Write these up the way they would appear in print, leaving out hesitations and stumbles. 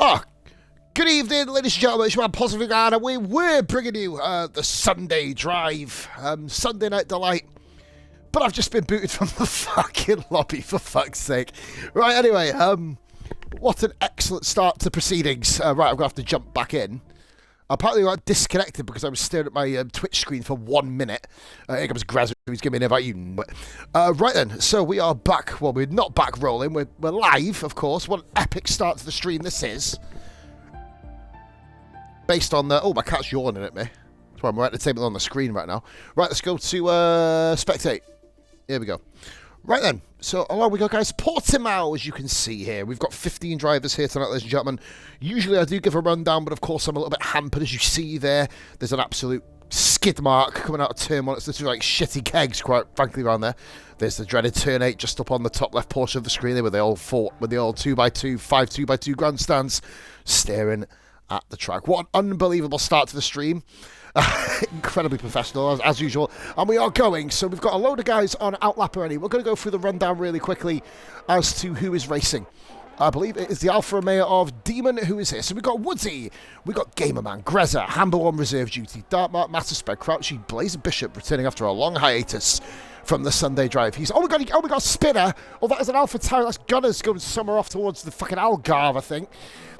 Oh, good evening, ladies and gentlemen. It's your man, Positive Guard, and we're bringing you the Sunday drive, Sunday night delight. But I've just been booted from the fucking lobby, for fuck's sake. Right, anyway, what an excellent start to proceedings. Right, I'm going to have to jump back in. Apparently I got disconnected because I was staring at my Twitch screen for 1 minute. Here comes Graz, who's giving me an invite. Right then, so we are back. Well, we're not back rolling. We're live, of course. What an epic start to the stream this is. Based on the... Oh, my cat's yawning at me. That's why I'm right at the table on the screen right now. Right, let's go to spectate. Here we go. Right then, so along we go, guys. Portimao, as you can see here. We've got 15 drivers here tonight, ladies and gentlemen. Usually I do give a rundown, but of course I'm a little bit hampered, as you see there. There's an absolute skid mark coming out of turn 1. It's literally like shitty kegs, quite frankly, around there. There's the dreaded turn 8 just up on the top left portion of the screen there, with the old 2x2, 5 2x2 grandstands staring at the track. What an unbelievable start to the stream. Incredibly professional, as usual. And we are going, so we've got a load of guys on outlap already. We're going to go through the rundown really quickly as to who is racing. I believe it is the Alfa Romeo of Demon who is here. So we've got Woodsy, we've got Gamerman, Grezza, Hambo on reserve duty, Dartmark, Mattersped, Crouchy, Blazer Bishop returning after a long hiatus from the Sunday drive. He's we got Spinner. Oh, that is an Alpha Tower. That's Gunners going somewhere off towards the fucking Algarve, I think.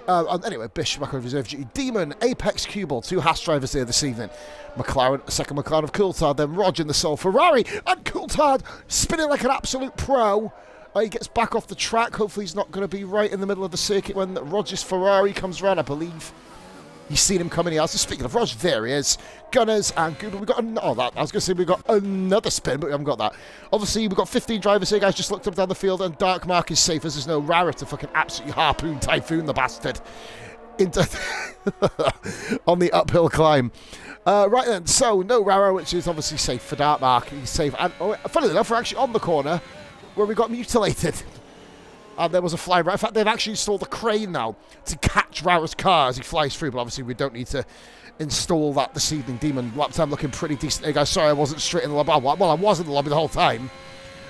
Anyway, Bishop back on reserve duty. Demon, Apex, Cubal, 2 Haas drivers here this evening. McLaren, second McLaren of Coulthard, then Roger in the sole Ferrari, and Coulthard spinning like an absolute pro. He gets back off the track. Hopefully he's not going to be right in the middle of the circuit when Roger's Ferrari comes around, I believe. He's seen him coming here. So speaking of Roger, there he is. Gunners and Google. I was going to say we've got another spin, but we haven't got that. Obviously, we've got 15 drivers here, guys. Just looked up down the field, and Darkmark is safe as there's no Rara to fucking absolutely harpoon Typhoon the bastard into on the uphill climb. Right then, so no Rara, which is obviously safe for Darkmark. He's safe. And funny enough, we're actually on the corner where we got mutilated. And there was a fly. In fact, they've actually installed a crane now to catch Rara's car as he flies through. But obviously, we don't need to install that this evening. Demon lap time looking pretty decent. Hey guys, sorry I wasn't straight in the lobby. Well, I was in the lobby the whole time.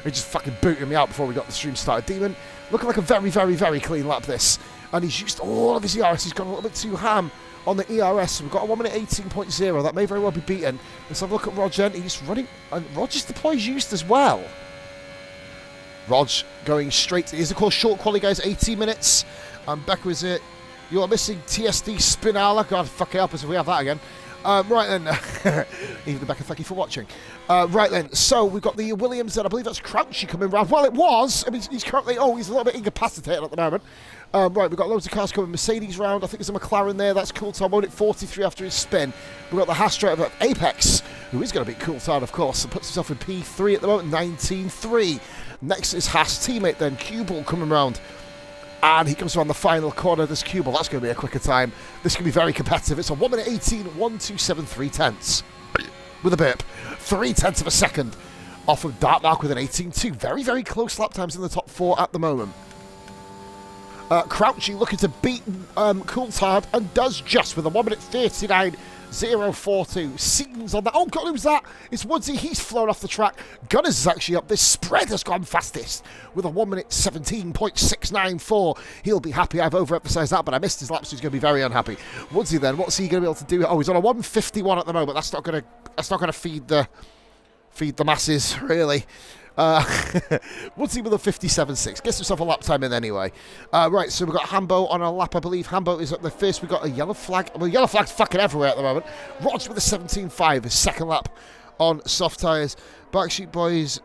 He just fucking booted me out before we got the stream started. Demon looking like a very, very, very clean lap this. And he's used all of his ERS. He's gone a little bit too ham on the ERS. We've got a 1 minute 18.0. That may very well be beaten. Let's have a look at Roger. He's running. And Roger's deploy's used as well. Rog going straight. It is, of course, short quali, guys, 18 minutes. And Becca is it. You're missing TSD Spinala. God, fuck it up as if we have that again. Right then. Even Becca, thank you for watching. Right then. So we've got the Williams, and I believe that's Crouchy coming round. Well, it was. I mean, he's currently. Oh, he's a little bit incapacitated at the moment. Right, we've got loads of cars coming. Mercedes round. I think there's a McLaren there. That's Coulthard. Won it 43 after his spin. We've got the Haas driver Apex, who is going to beat Coulthard, of course, and puts himself in P3 at the moment, 19.3. Next is Haas teammate then, Cubal coming round. And he comes around the final corner. This Cubal, that's going to be a quicker time. This can be very competitive. It's a 1 minute 18, 1:27.3 tenths. With a burp. 3/10 of a second off of Dartmark with an 18.2. Very, very close lap times in the top 4 at the moment. Crouchy looking to beat Coulthard and does just with a 1 minute 39.042. Seems on that. Oh, God, who's that? It's Woodsy. He's flown off the track. Gunners is actually up. This spread has gone fastest with a 1 minute 17.694. He'll be happy. I've overemphasized that, but I missed his lap, so he's going to be very unhappy. Woodsy then, what's he going to be able to do? Oh, he's on a 151 at the moment. That's not going to feed the masses, really. Woodsy with a 57.6. Gets himself a lap time in anyway. Right, so we've got Hambo on a lap, I believe. Hambo is up there first. We've got a yellow flag. Well, yellow flag's fucking everywhere at the moment. Roger with a 17.5. His second lap on soft tyres. Backstreet Boys,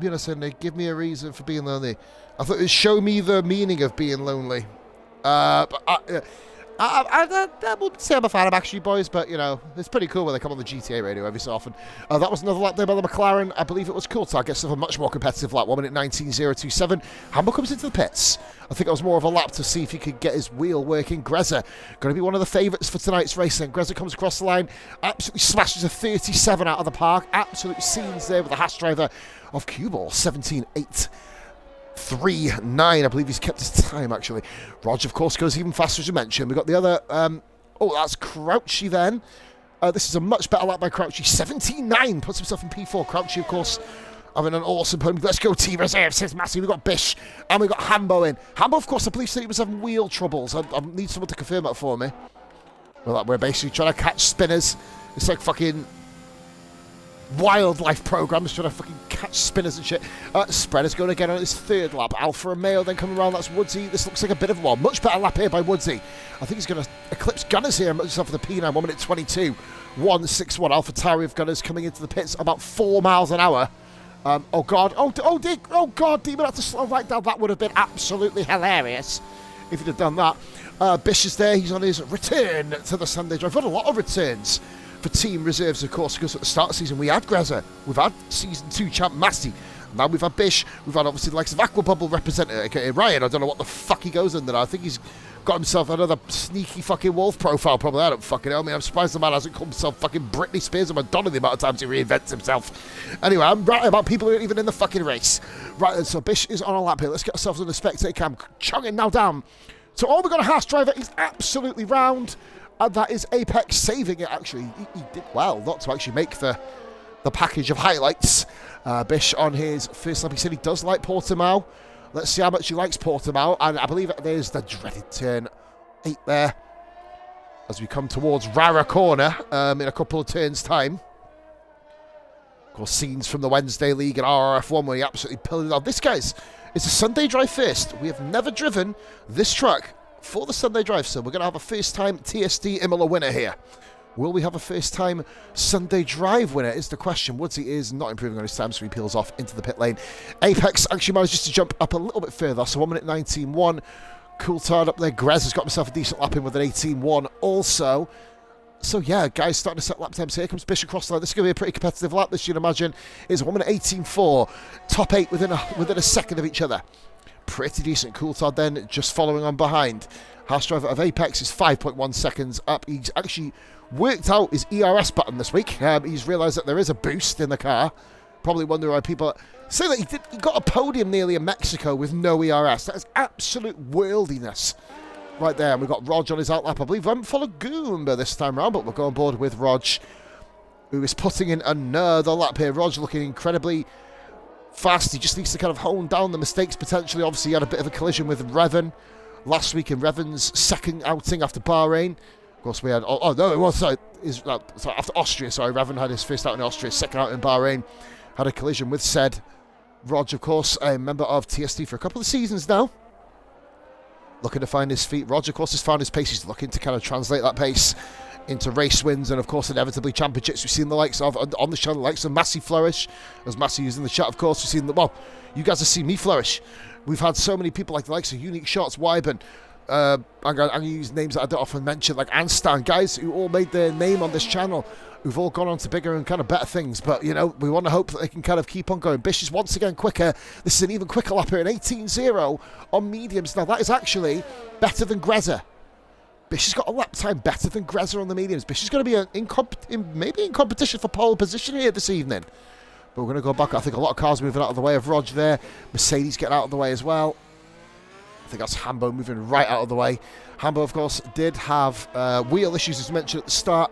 you know, saying they give me a reason for being lonely. I thought it was show me the meaning of being lonely. I wouldn't say I'm a fan of Backstreet Boys, but, you know, it's pretty cool when they come on the GTA radio every so often. That was another lap there by the McLaren. I believe it was Coulthard. Gets a much more competitive lap, 1 minute 19.027. Hambo comes into the pits. I think it was more of a lap to see if he could get his wheel working. Grezza, going to be one of the favourites for tonight's racing. Grezza comes across the line, absolutely smashes a 37 out of the park. Absolute scenes there with the Haas driver of Cubal, 17.8. 3.9, I believe he's kept his time, actually. Roger, of course, goes even faster, as you mentioned. We've got the other... oh, that's Crouchy, then. This is a much better lap by Crouchy. 17.9, puts himself in P4. Crouchy, of course, having an awesome podium. Let's go Team Reserve, says Massey. We've got Bish and we've got Hambo in. Hambo, of course, I believe said he was having wheel troubles. I need someone to confirm that for me. Well, we're basically trying to catch spinners. It's like fucking wildlife programs trying to fucking catch spinners and shit. Spreader's going again on his third lap. Alfa Romeo then coming around. That's Woodsy. This looks like a bit of a one. Much better lap here by Woodsy. I think he's going to eclipse Gunners here for the P9. 1 minute 22. 161. Alpha Tauri of Gunners coming into the pits about 4 miles an hour. Oh God. Oh God. Demon had to slow right down. That would have been absolutely hilarious if he'd have done that. Bish is there. He's on his return to the Sunday Drive. We've had a lot of returns for Team Reserves, of course, because at the start of the season we had Grezza, we've had Season 2 champ Massey, now we've had Bish, we've had obviously the likes of Aqua Bubble representative, aka Ryan. I don't know what the fuck he goes under now. I think he's got himself another sneaky fucking wolf profile, probably. I don't fucking know. I mean, I'm surprised the man hasn't called himself fucking Britney Spears or Madonna the amount of times he reinvents himself. Anyway, I'm right about people who aren't even in the fucking race. Right, so Bish is on a lap here. Let's get ourselves on the spectator cam. Chugging now down. So all we've got a Haas driver is absolutely round. And that is Apex saving it, actually. He did well not to actually make the package of highlights. Bish on his first lap, he said he does like Portimao. Let's see how much he likes Portimao. And I believe there's the dreaded turn 8 there. As we come towards Rara Corner in a couple of turns' time. Of course, scenes from the Wednesday League and RRF1 where he absolutely pilled it out. This, guys, is a Sunday Drive first. We have never driven this track for the Sunday Drive, so we're going to have a first-time TSD Imola winner here. Will we have a first-time Sunday Drive winner is the question. Woodsy is not improving on his time, so he peels off into the pit lane. Apex actually manages to jump up a little bit further, so 1 minute 19.1. Coulthard up there. Grez has got himself a decent lap in with an 18.1 also. So yeah, guys starting to set lap times. Here comes Bish across the line. This is going to be a pretty competitive lap, this you'd imagine. Is 1 minute 18.4. Top 8 within a second of each other. Pretty decent. Coulthard then just following on behind. Haas driver of Apex is 5.1 seconds up. He's actually worked out his ERS button this week. He's realised that there is a boost in the car. Probably wonder why people say that he got a podium nearly in Mexico with no ERS. That is absolute worldiness right there. And we've got Rog on his outlap. I believe we haven't followed Goomba this time around, but we'll go on board with Rog, who is putting in another lap here. Rog looking incredibly fast. He just needs to kind of hone down the mistakes potentially. Obviously, he had a bit of a collision with Revan last week in Revan's second outing after Bahrain. Of course, we had... Oh, no, it was... Sorry, after Austria, sorry. Revan had his first out in Austria, second out in Bahrain. Had a collision with said Rog, of course, a member of TSD for a couple of seasons now. Looking to find his feet. Rog, of course, has found his pace. He's looking to kind of translate that pace into race wins and, of course, inevitably championships. We've seen the likes of, on the channel, the likes of Massey flourish. As Massey is in the chat, of course, we've seen, well, you guys have seen me flourish. We've had so many people like the likes of Unique Shots, Wyburn, I'm going to use names that I don't often mention, like Anstan, guys who all made their name on this channel, who've all gone on to bigger and kind of better things. But, you know, we want to hope that they can kind of keep on going. Bish is once again quicker. This is an even quicker lap here, an 18.0 on mediums. Now, that is actually better than Grezza. Bish has got a lap time better than Grezza on the mediums. Bish is going to be maybe in competition for pole position here this evening. But we're going to go back. I think a lot of cars moving out of the way of Rog there. Mercedes getting out of the way as well. I think that's Hambo moving right out of the way. Hambo, of course, did have wheel issues, as mentioned at the start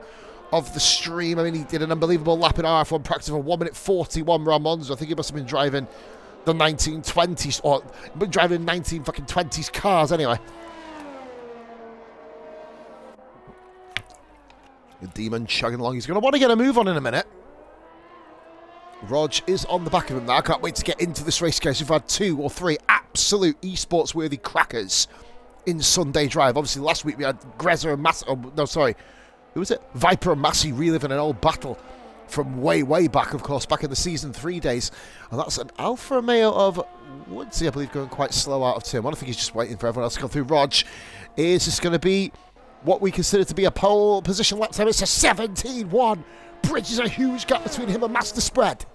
of the stream. I mean, he did an unbelievable lap in RF1 practice of 1 minute 41 Ramonza. I think he must have been driving the 1920s, or been driving 1920s cars anyway. The Demon chugging along. He's going to want to get a move on in a minute. Rog is on the back of him now. I can't wait to get into this race, guys. We've had 2 or 3 absolute esports-worthy crackers in Sunday Drive. Obviously, last week we had Grezza and Massey. Oh, no, sorry. Who was it? Viper and Massey reliving an old battle from way, way back, of course, back in the Season 3 days. And that's an Alfa Romeo of Woodsy, I believe, going quite slow out of turn 1. I think he's just waiting for everyone else to come through. Rog, is this going to be what we consider to be a pole position lap time? It's a 17.1. Bridges a huge gap between him and Master Spread.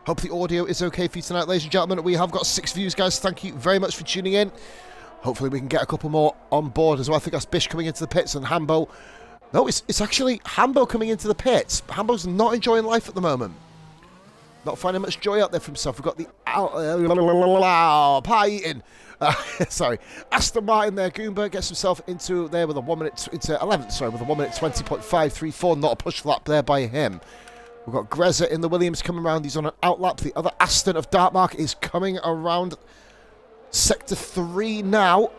Hope the audio is okay for you tonight, ladies and gentlemen. We have got 6 views, guys. Thank you very much for tuning in. Hopefully we can get a couple more on board as well. I think that's Bish coming into the pits and Hambo. No, it's actually Hambo coming into the pits. Hambo's not enjoying life at the moment. Not finding much joy out there for himself. We've got the pie eating. Sorry, Aston Martin there. Goomba gets himself into there with a 1 minute into 11th. Sorry, with a 1 minute 20.534. Not a push lap there by him. We've got Greza in the Williams coming around. He's on an outlap. The other Aston of Dartmark is coming around Sector 3 now.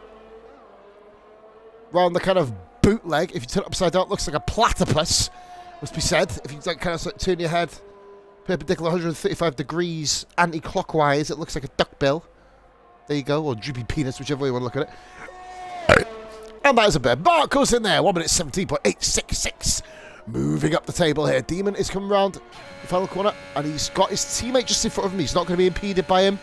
Round the kind of bootleg. If you turn it upside down, it looks like a platypus, must be said. If you kind of turn your head perpendicular 135 degrees anti-clockwise, it looks like a duckbill. There you go, or droopy penis, whichever way you want to look at it. And that is a bit. Mark goes in there, 1 minute 17.866. Moving up the table here. Demon is coming round the final corner, and he's got his teammate just in front of him. He's not going to be impeded by him.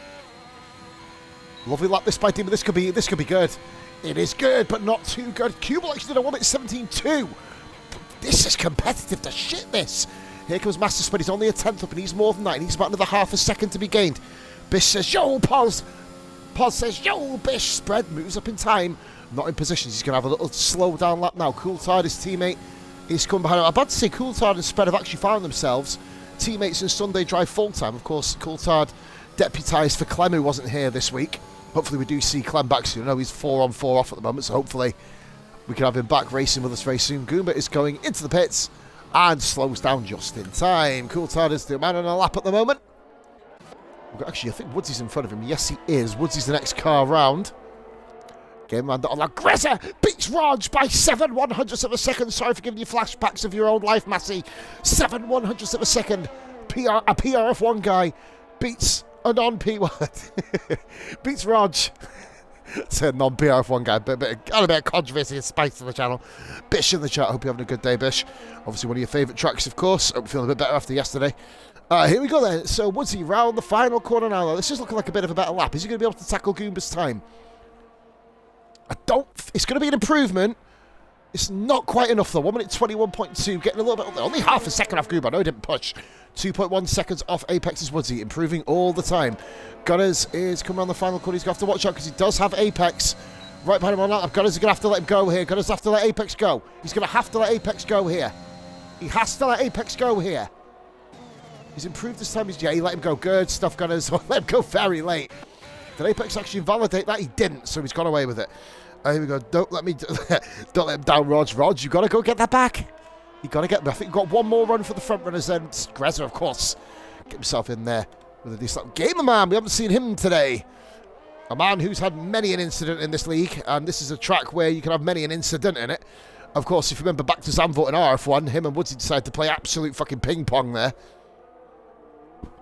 Lovely lap this by Demon. This could be good. It is good, but not too good. Cubel actually did a 1 minute 17.2. This is competitive to shit, this. Here comes Master Spud. He's only a tenth up, and he's more than that. And he's about another half a second to be gained. Bish says, yo, Paz. Paz says, yo, Bish. Spread moves up in time. Not in positions. He's going to have a little slow down lap now. Coulthard, his teammate, is coming behind him. I'm about to say Coulthard and Spread have actually found themselves teammates in Sunday Drive full time. Of course, Coulthard deputised for Clem, who wasn't here this week. Hopefully we do see Clem back soon. I know he's 4 on 4 off at the moment, so hopefully we can have him back racing with us very soon. Goomba is going into the pits and slows down just in time. Coulthard is the man on a lap at the moment. Actually, I think Woodsy's in front of him. Yes, he is. Woodsy's the next car round. Game man on Greza beats Raj by 7/100ths of a second. Sorry for giving you flashbacks of your old life, Massey. 7/100ths of a second. A PRF1 guy beats a non-P1. beats Raj. It's a non-PRF1 guy. Got a bit of controversy and spice on the channel. Bish in the chat. Hope you're having a good day, Bish. Obviously one of your favourite tracks, of course. Hope you're feeling a bit better after yesterday. Here we go then. So Woodsy round the final corner now. This is looking like a bit of a better lap. Is he going to be able to tackle Goomba's time? It's going to be an improvement. It's not quite enough though. 1 minute 21.2, getting a little bit, only half a second off Goomba. I know he didn't push. 2.1 seconds off Apex's Woodsy, improving all the time. Gunners is coming around the final corner. He's going to have to watch out because he does have Apex right behind him on that. Gunners are going to have to let him go here. Gunners have to let Apex go. He's going to have to let Apex go here. He has to let Apex go here. He's improved this time. Yeah, he let him go. Good stuff, Gunners. Let him go very late. Did Apex actually validate that? He didn't, so he's gone away with it. Here we go. Don't let him down, Rog. Rog, you got to go get that back. You got to get. I think you've got one more run for the front runners. Then Greza, of course, get himself in there with a decent gamer man. We haven't seen him today. A man who's had many an incident in this league, and this is a track where you can have many an incident in it. Of course, if you remember back to Zandvoort and RF1, him and Woodsy decided to play absolute fucking ping pong there.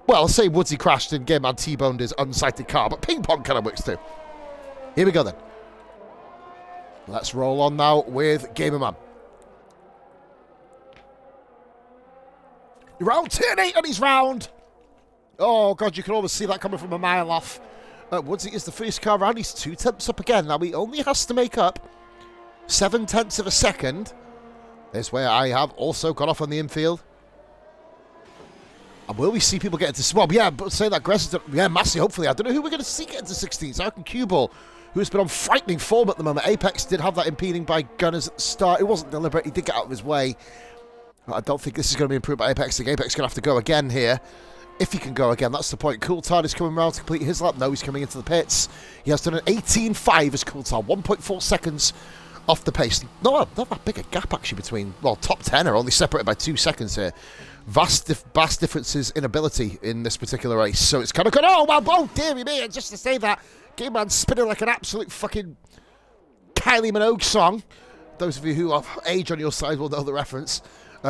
Well, I'll say Woodsy crashed and Game Man T-boned his unsighted car, but ping pong kind of works too. Here we go then. Let's roll on now with Gamer Man. Round 10-8 on his round. Oh, God, you can almost see that coming from a mile off. Woodsy is the first car round. He's 2 tenths up again. Now, he only has to make up 7 tenths of a second. This way I have also got off on the infield. And will we see people get into swab? Yeah, but say that Greza, yeah, Massey, hopefully. I don't know who we're going to see get into 16. So I can cue ball, who's been on frightening form at the moment. Apex did have that impeding by Gunners at the start. It wasn't deliberate. He did get out of his way. I don't think this is going to be improved by Apex. I think Apex is going to have to go again here. If he can go again, that's the point. Coulthard is coming around to complete his lap. No, he's coming into the pits. He has done an 18.5 as Coulthard. 1.4 seconds off the pace. Not that big a gap, actually, between, well, top 10 are only separated by 2 seconds here. Vast differences in ability in this particular race. So it's kind of good. Oh, well, oh, dearie me. Just to say that, Game Man spinning like an absolute fucking Kylie Minogue song. Those of you who have age on your side will know the reference.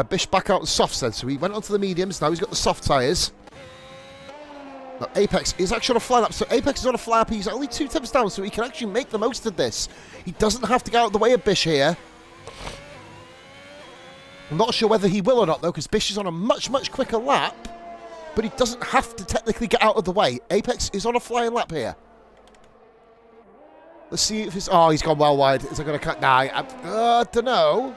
Bish back out on softs then. So he went onto the mediums. Now he's got the soft tyres. Now Apex is actually on a fly lap. So Apex is on a fly lap. He's only 2 tenths down, so he can actually make the most of this. He doesn't have to get out of the way of Bish here. I'm not sure whether he will or not, though, because Bish is on a much, much quicker lap. But he doesn't have to technically get out of the way. Apex is on a flying lap here. Let's see if he's... Oh, he's gone well wide. Is it going to cut? Nah, I don't know.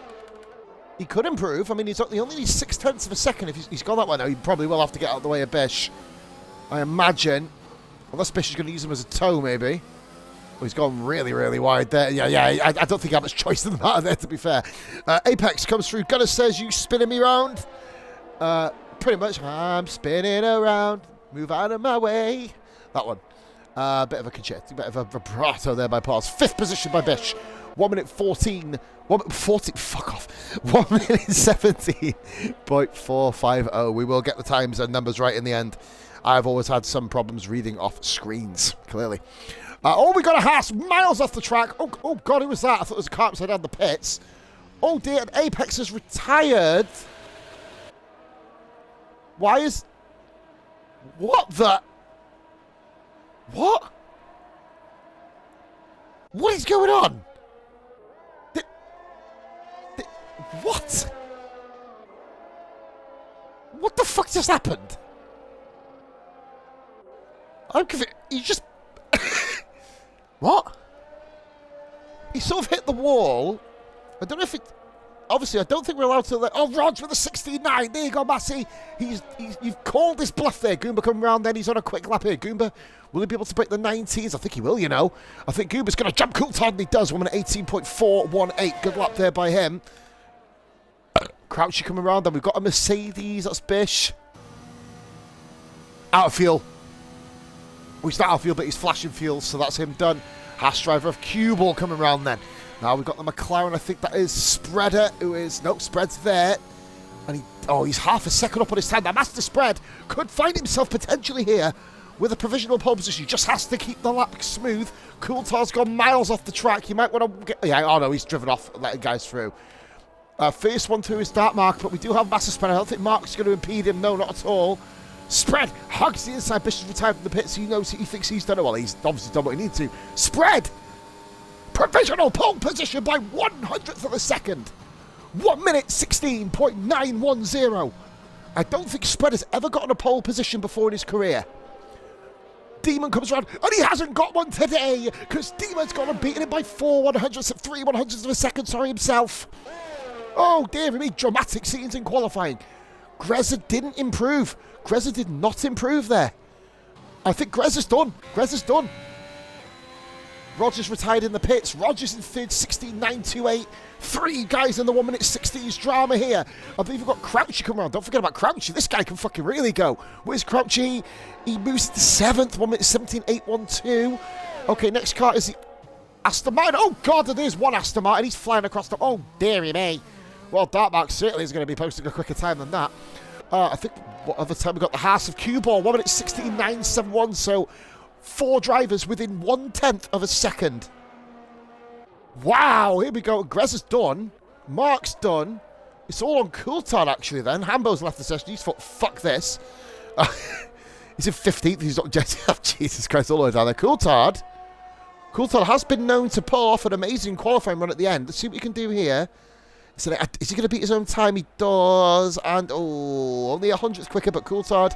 He could improve. I mean, he only needs 6 tenths of a second. If he's gone that way now, he probably will have to get out of the way of Bish. I imagine. Unless Bish is going to use him as a tow, maybe. Oh, he's gone really, really wide there. Yeah, I don't think I have much choice in the matter there, to be fair. Apex comes through. Gunner says, you spinning me round? Pretty much. I'm spinning around. Move out of my way. That one. Bit of a concerto, bit of a vibrato there by Pars. 5th position by Bish. 1 minute 14. 1 minute 14. Fuck off. 1 minute 17.450. We will get the times and numbers right in the end. I've always had some problems reading off screens, clearly. Oh, we got a Haas miles off the track. Oh, God, who was that? I thought it was a car upside down the pits. Oh, dear, and Apex has retired. Why is... What the... What? What is going on? What? What the fuck just happened? I'm confused. You just... What? He sort of hit the wall. I don't know if it... Obviously, I don't think we're allowed to let... Oh, Rog with a 16.9. There you go, Massey. You've called this bluff there. Goomba coming around then. He's on a quick lap here. Goomba, will he be able to break the 19s? I think he will, you know. I think Goomba's going to jump Coulthard, and he does. 1 minute 18.418. Good lap there by him. Crouchy coming around. Then we've got a Mercedes. That's Bish. Out of fuel. Well, he's not out of fuel, but he's flashing fuel, so that's him done. Haas driver of Cue Ball coming around then. Now we've got the McLaren. I think that is Spreader, who is... Nope, Spread's there. And he's half a second up on his time. Now Master Spread could find himself potentially here with a provisional pole position. He just has to keep the lap smooth. Coulthard's gone miles off the track. You might want to get... Yeah, oh no, he's driven off, letting guys through. First one through is Dark Mark, but we do have Master Spread. I don't think Mark's going to impede him. No, not at all. Spread hugs the inside. Bishop's retired from the pits. He knows he thinks he's done it. Well, he's obviously done what he needs to. Spread! Provisional pole position by 100th of a second. 1 minute 16.910. I don't think Spread has ever gotten a pole position before in his career. Demon comes around, and he hasn't got one today, because Demon's gone and beaten him by 3 100ths of a second, sorry, himself. Oh, dear me, dramatic scenes in qualifying. Grezza didn't improve. Grezza did not improve there. I think Grezza's done. Grezza's done. Rogers retired in the pits. Rogers in third, 16.928. 3 guys in the 1 minute 60s drama here. I believe we've got Crouchy coming around. Don't forget about Crouchy. This guy can fucking really go. Where's Crouchy? He moves to 7th, 1 minute 17.812. Okay, next car is the Aston Martin. Oh, God, it is one Aston Martin. He's flying across the... Oh, dearie me. Well, Dartmark certainly is going to be posting a quicker time than that. I think what other time we got the Haas of Cue Ball. 1 minute 16.971. So 4 drivers within 1/10 of a second. Wow, here we go. Grezza's done. Mark's done. It's all on Coulthard, actually, then. Hambo's left the session. He's thought, fuck this. He's in 15th. He's not jetting up. Jesus Christ, all the way down there. Coulthard has been known to pull off an amazing qualifying run at the end. Let's see what he can do here. So, is he going to beat his own time? He does. And, oh, only 100th quicker, but Coulthard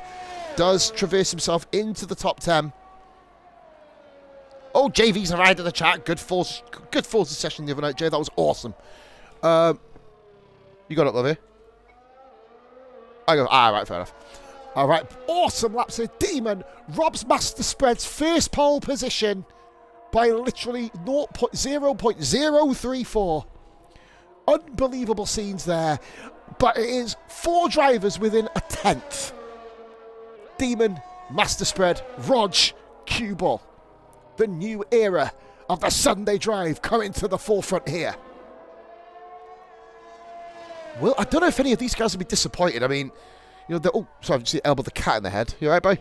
does traverse himself into the top 10. Oh, JV's arrived at the chat. Good Forza session the other night, Jay. That was awesome. You got it, lovey. I go, right, fair enough. All right, awesome laps here. Demon robs Master Spread's first pole position by literally 0.034. Unbelievable scenes there. But it is 4 drivers within a 10th. Demon, Master Spread, Rog, Cue Ball. The new era of the Sunday drive coming to the forefront here. Well, I don't know if any of these guys will be disappointed. I mean, you know, oh, sorry, I've just elbowed the cat in the head. You alright, boy?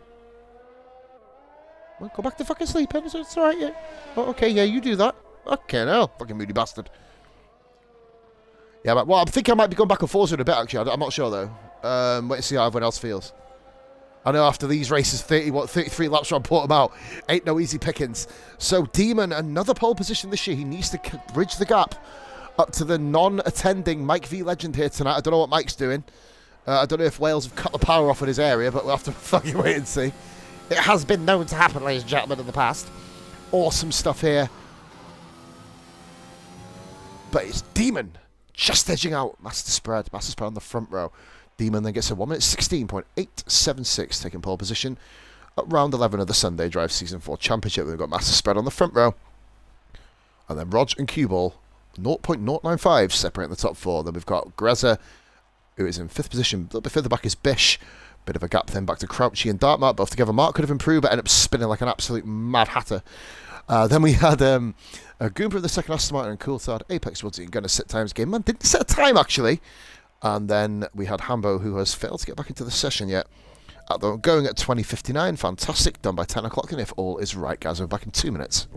Well, go back to fucking sleep, it's alright, yeah. Oh, okay, yeah, you do that. Okay, no, fucking moody bastard. Yeah, but, well, I think I might be going back and forth in a bit, actually. I'm not sure, though. Wait to see how everyone else feels. I know after these races, 33 laps around Portimao, ain't no easy pickings. So Demon, another pole position this year. He needs to bridge the gap up to the non-attending Mike V Legend here tonight. I don't know what Mike's doing. I don't know if Wales have cut the power off in his area, but we'll have to fucking wait and see. It has been known to happen, ladies and gentlemen, in the past. Awesome stuff here. But it's Demon just edging out Master Spread. Master Spread on the front row. Demon then gets a 1 minute 16.876, taking pole position at round 11 of the Sunday Drive Season 4 Championship. We've got Master Spread on the front row. And then Rog and Cue Ball, 0.095, separating the top 4. Then we've got Grezza, who is in 5th position. A little bit further back is Bish. Bit of a gap then back to Crouchy and Dartmark. Both together, Mark could have improved, but ended up spinning like an absolute mad hatter. Then we had a Goomba of the second Aston Martin and Coulthard, Apex Woodsy, and Gunner set times game. Man, didn't set a time actually. And then we had Hambo, who has failed to get back into the session yet. Going at 20:59, fantastic, done by 10 o'clock, and if all is right, guys, we're back in 2 minutes.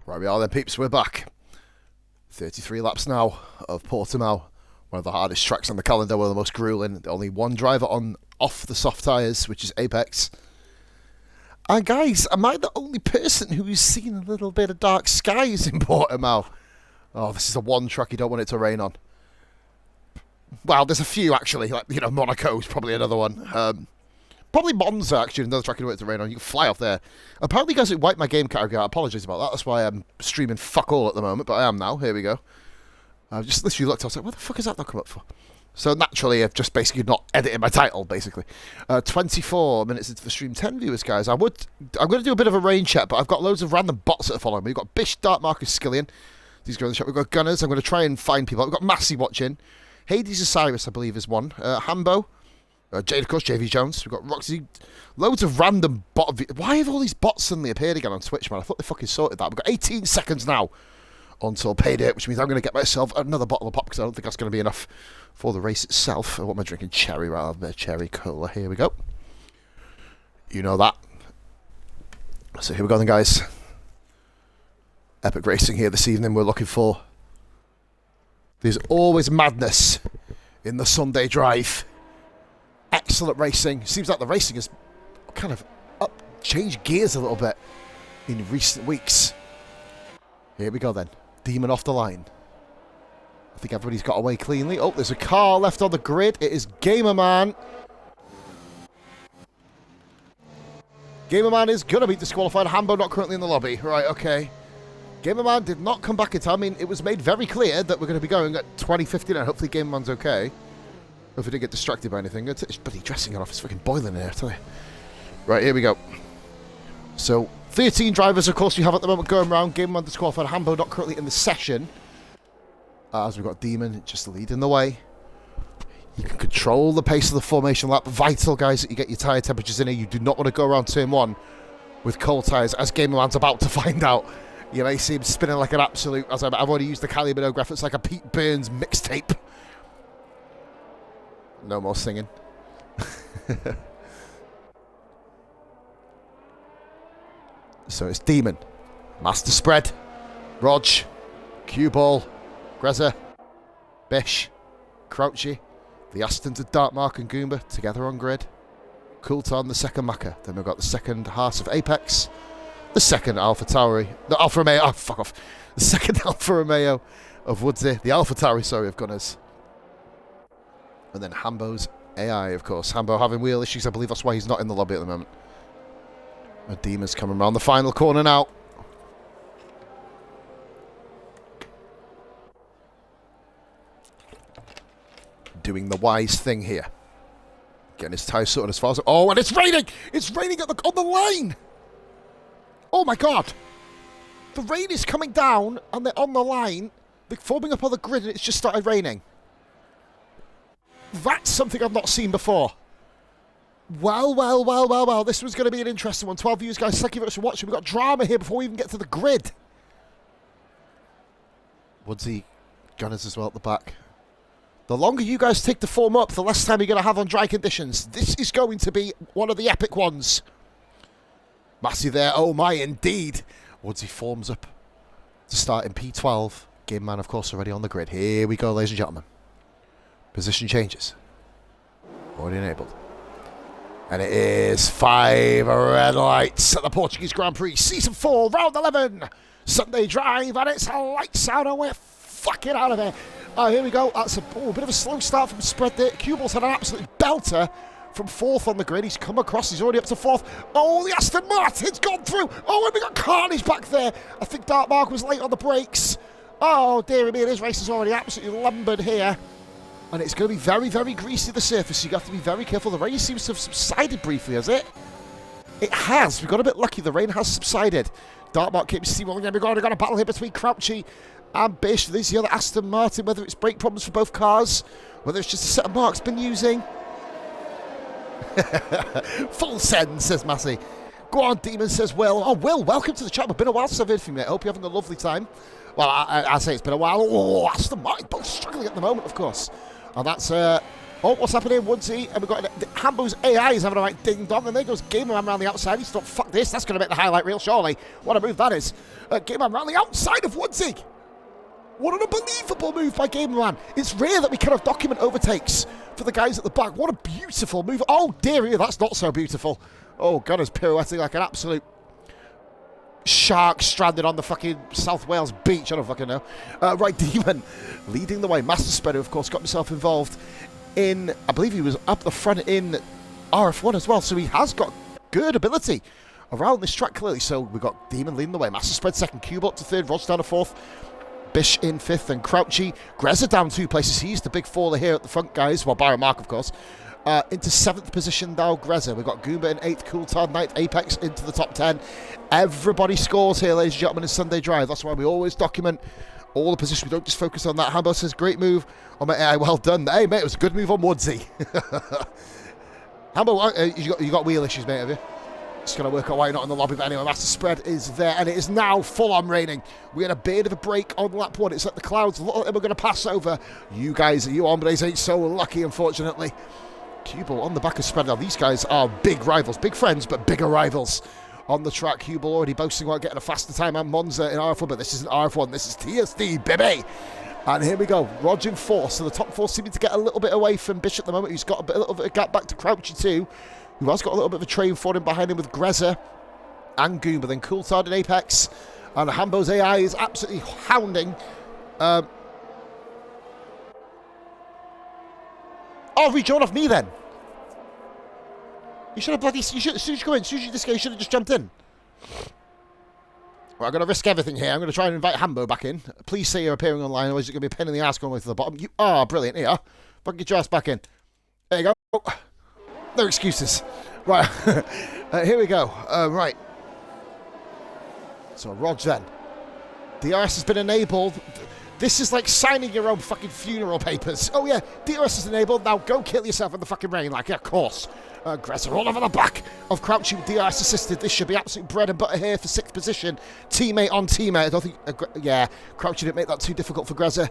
Right, we are then, peeps. We're back. 33 laps now of Portimao. One of the hardest tracks on the calendar, one of the most grueling. Only one driver on off the soft tyres, which is Apex. And guys, am I the only person who's seen a little bit of dark skies in Portimao? Oh, this is the one track you don't want it to rain on. Well, there's a few actually, like, you know, Monaco's probably another one. Probably Monza, actually, another track you don't want it to rain on. You can fly off there. Apparently, guys, it wiped my game category out. I apologise about that. That's why I'm streaming fuck all at the moment, but I am now. Here we go. I've just literally looked. I was like, what the fuck is that not come up for? So naturally, I've just basically not edited my title, basically. 24 minutes into the stream, 10 viewers, guys. I'm going to do a bit of a rain check, but I've got loads of random bots that are following me. We've got Bish, Dark Marcus, Skillian. These guys in the chat. We've got Gunners. I'm going to try and find people. We've got Massey watching. Hades Osiris, I believe, is one. Hambo. Jade, of course, JV Jones. We've got Roxy. Loads of random bot. Why have all these bots suddenly appeared again on Twitch, man? I thought they fucking sorted that. We've got 18 seconds now until payday, which means I'm going to get myself another bottle of pop because I don't think that's going to be enough for the race itself. What am I drinking? Cherry, rather than cherry cola. Here we go. You know that. So here we go then, guys. Epic racing here this evening we're looking for. There's always madness in the Sunday drive. Excellent racing. Seems like the racing has kind of changed gears a little bit in recent weeks. Here we go then. Demon off the line. I think everybody's got away cleanly. Oh, there's a car left on the grid. It is Gamerman. Gamerman is going to be disqualified. Hambo not currently in the lobby. Right, okay. Gamerman did not come back in time. I mean, it was made very clear that we're going to be going at 20:15, and hopefully Gamerman's okay. If we didn't get distracted by anything. It's bloody dressing it off. It's freaking boiling in here, I tell you. Right, here we go. So, 13 drivers, of course, we have at the moment going around. Gamerman disqualified. Hambo not currently in the session. As we've got Demon just leading the way. You can control the pace of the formation lap. Vital, guys, that you get your tyre temperatures in here. You do not want to go around turn 1 with cold tyres, as Gamerman's about to find out. You may see him spinning like an absolute, as I've already used the calibrograph, it's like a Pete Burns mixtape. No more singing. So it's Demon, Master Spread, Rog, Cue Ball, Grezza, Bish, Crouchy, the Astons of Darkmark and Goomba together on grid. Coulton, the second Macca. Then we've got the second Heart of Apex. The second Alpha Tauri. The Alfa Romeo. Oh, fuck off. The second Alfa Romeo of Woodsy. The Alpha Tauri, sorry, of Gunners. And then Hambo's AI, of course. Hambo having wheel issues. I believe that's why he's not in the lobby at the moment. A Demon's coming around the final corner now. Doing the wise thing here. Getting his tyres sorted as far as... Oh, and it's raining! It's raining on the line! Oh my god! The rain is coming down and they're on the line. They're forming up on the grid and it's just started raining. That's something I've not seen before. Well. This was going to be an interesting one. 12 views, guys. Thank you very much for watching. We've got drama here before we even get to the grid. Woodsy, Gunners as well at the back. The longer you guys take to form up, the less time you're going to have on dry conditions. This is going to be one of the epic ones. Massey there. Oh my, indeed. Woodsy forms up to start in P12. Game man, of course, already on the grid. Here we go, ladies and gentlemen. Position changes. Already enabled. And it is 5 red lights at the Portuguese Grand Prix. Season 4, round 11. Sunday drive, and it's lights out, and we're fucking out of here. Here we go. That's a bit of a slow start from Spread there. Cubal's had an absolute belter from 4th on the grid. He's come across. He's already up to 4th. Oh, the Aston Martin's gone through. Oh, and we got carnage back there. I think Darkmark was late on the brakes. Oh, dear me, this race is already absolutely lumbered here. And it's going to be very, very greasy, the surface. So you have to be very careful. The rain seems to have subsided briefly, has it? It has. We got a bit lucky. The rain has subsided. Darkmark keeps steamrolling. We've got a battle here between Crouchy and Bish. There's the other Aston Martin, whether it's brake problems for both cars, whether it's just a set of Mark's been using. Full send, says Massey. Go on, Demon, says Will. Oh, Will, welcome to the chat. It's been a while since I've heard from you, mate. I hope you're having a lovely time. Well, I say it's been a while. Oh, Aston Martin, both struggling at the moment, of course. And that's, oh, what's happening, Woodsy? And we've got Hambo's AI is having a right ding-dong, and there goes Gamerman around the outside. He's thought, fuck this, that's going to make the highlight reel, surely. What a move that is. Gamerman around the outside of Woodsy. What an unbelievable move by Gamerman. It's rare that we kind of document overtakes for the guys at the back. What a beautiful move. Oh, dear, that's not so beautiful. Oh, God, it's pirouetting like an absolute shark stranded on the fucking South Wales beach. I don't fucking know. Right, Demon leading the way. Master Spreader, of course, got himself involved in, I believe he was up the front in RF1 as well. So he has got good ability around this track, clearly. So we've got Demon leading the way. Master Spread second, Cube up to third, Rod's down to 4th. Bish in 5th, and Crouchy. Grezza down 2 places. He's the big faller here at the front, guys. Well, Byron Mark, of course. Into 7th position now, Grezza. We've got Goomba in 8th, Coulthard 9th, Apex into the top 10. Everybody scores here, ladies and gentlemen, in Sunday Drive. That's why we always document all the positions. We don't just focus on that. Hambo says, great move on my AI. Well done. Hey, mate, it was a good move on Woodsy. Hambo, you got wheel issues, mate, have you? Just going to work out why you're not in the lobby, but anyway, Master Spread is there, and it is now full-on raining. We had a bit of a break on lap 1. It's like the clouds, a lot of them are going to pass over. You guys, you hombres ain't so lucky, unfortunately. Cubal on the back of Spread. Now, these guys are big rivals, big friends, but bigger rivals on the track. Cue Ball already boasting about getting a faster time and Monza in RF1, but this isn't RF1, this is TSD, baby! And here we go, Rog in 4, so the top 4 seeming to get a little bit away from Bish at the moment, who's got a little bit of gap back to Crouchy too, who has got a little bit of a train for him behind him with Grezza and Goomba, then Coulthard and Apex, and Hambo's AI is absolutely hounding. Oh, rejoin off me then. You should have bloody, as soon as you come in, as soon as you this guy, you should have just jumped in. Right, I'm going to risk everything here. I'm going to try and invite Hambo back in. Please say you're appearing online, otherwise it's going to be a pain in the ass going way to the bottom. You are brilliant. Here, fucking get your ass back in. There you go. No excuses. Right, here we go. Right. So, Rog then. DRS has been enabled. This is like signing your own fucking funeral papers. Oh yeah, DRS is enabled. Now go kill yourself in the fucking rain. Like, yeah, of course. Grezza all over the back of Crouchy with DRS assisted. This should be absolute bread and butter here for 6th position. Teammate on teammate. I don't think... yeah, Crouchy didn't make that too difficult for Grezza.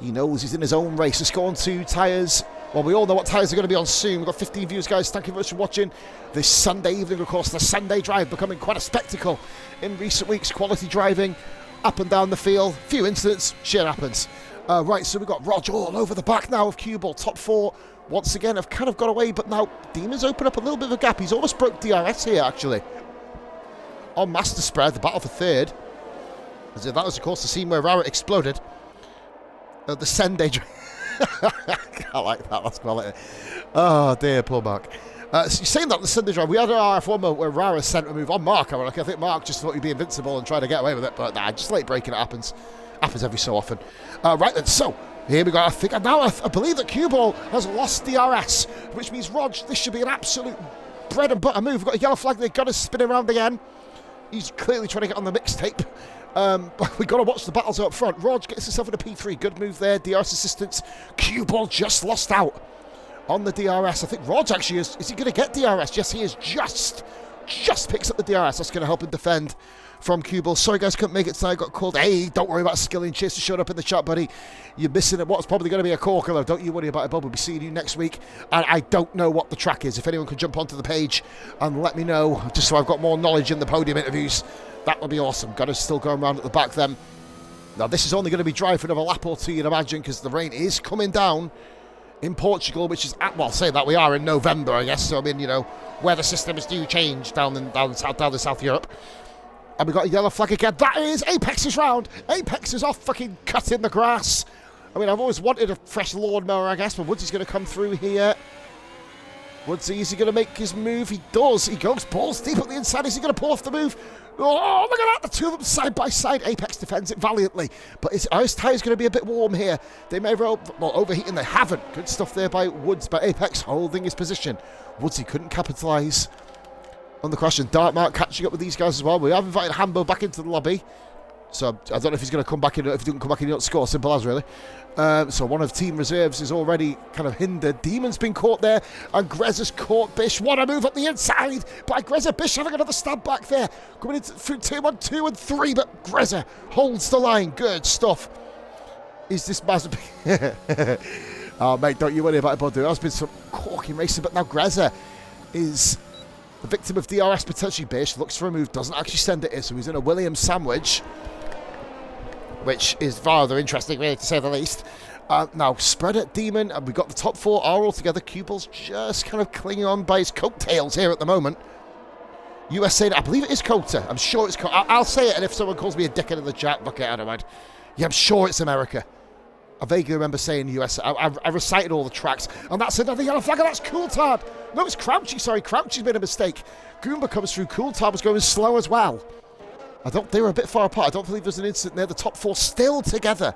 He knows he's in his own race. Let's go on to tyres. Well, we all know what tyres are going to be on soon. We've got 15 views, guys. Thank you very much for watching this Sunday evening. Of course, the Sunday drive becoming quite a spectacle in recent weeks. Quality driving up and down the field. Few incidents. Shit happens. Right, so we've got Roger all over the back now of Cue Ball. Top 4 once again have kind of got away, but now Demon's opened up a little bit of a gap. He's almost broke DRS here, actually. On Master Spread, the battle for 3rd. As if that was, of course, the scene where Rara exploded. The Sunday drive. I like that, that's quality. Oh dear, poor Mark. So saying that, the Sunday drive, we had an RF1 moment where Rara sent a move on Mark. I think Mark just thought he'd be invincible and try to get away with it, but nah, just late breaking, it happens. Happens every so often. Right then, so here we go. I think now I believe that Cue Ball has lost DRS, which means Rog, this should be an absolute bread and butter move. We've got a yellow flag, they've got to spin around again. He's clearly trying to get on the mixtape. We've got to watch the battles up front. Rog gets himself in a P3. Good move there. DRS assistance. Cue Ball just lost out on the DRS. I think Rog actually is he going to get DRS? Yes, he is. Just picks up the DRS. That's going to help him defend from Cue Ball. Sorry, guys, couldn't make it tonight. Got called. Hey, don't worry about skilling. Chase showed up in the chat, buddy. You're missing what's probably going to be a corker, though. Don't you worry about it, Bob. We'll be seeing you next week. And I don't know what the track is. If anyone could jump onto the page and let me know, just so I've got more knowledge in the podium interviews, that would be awesome. Got to still go around at the back then. Now, this is only going to be dry for another lap or two, you'd imagine, because the rain is coming down in Portugal, which is, well, saying that we are in November, I guess. So, I mean, you know, weather systems do change down in South Europe. And we got a yellow flag again. That is Apex's round. Apex is off fucking cutting the grass. I mean, I've always wanted a fresh lawnmower, I guess, but Woodsy's going to come through here. Woodsy, is he going to make his move? He does. He goes balls deep at the inside. Is he going to pull off the move? Oh, look at that. The two of them side by side. Apex defends it valiantly. But his tyre's going to be a bit warm here. They may roll, well, overheating. They haven't. Good stuff there by Woods, but Apex holding his position. Woodsy couldn't capitalise on the crash, and Dartmark catching up with these guys as well. We have invited Hambo back into the lobby. So I don't know if he's going to come back in. If he doesn't come back in, he don't score. Simple as, really. So one of team reserves is already kind of hindered. Demon's been caught there, and Grezza's caught Bish. What a move up the inside by Grezza. Bish having another stab back there. Coming in through 2, 1, 2, and 3, but Grezza holds the line. Good stuff. Is this massive? Oh, mate, don't you worry about it, Bodu. There has been some corking racing, but now Grezza is the victim of DRS potentially. Bish looks for a move, doesn't actually send it in, so he's in a Williams sandwich, which is rather interesting, really, to say the least. Now, spread at Demon, and we've got the top 4 are all together. Cue Ball's just kind of clinging on by his coattails here at the moment. USA, I believe it is Cota. I'm sure it's Cota. I'll say it, and if someone calls me a dickhead in the chat, fuck it, I don't mind. Yeah, I'm sure it's America. I vaguely remember saying USA. I recited all the tracks, and that's another yellow flag, and that's Coulthard. No, it's Crouchy, sorry. Crouchy's made a mistake. Goomba comes through. Coulthard was going slow as well. They were a bit far apart. I don't believe there's an incident there. The top 4 still together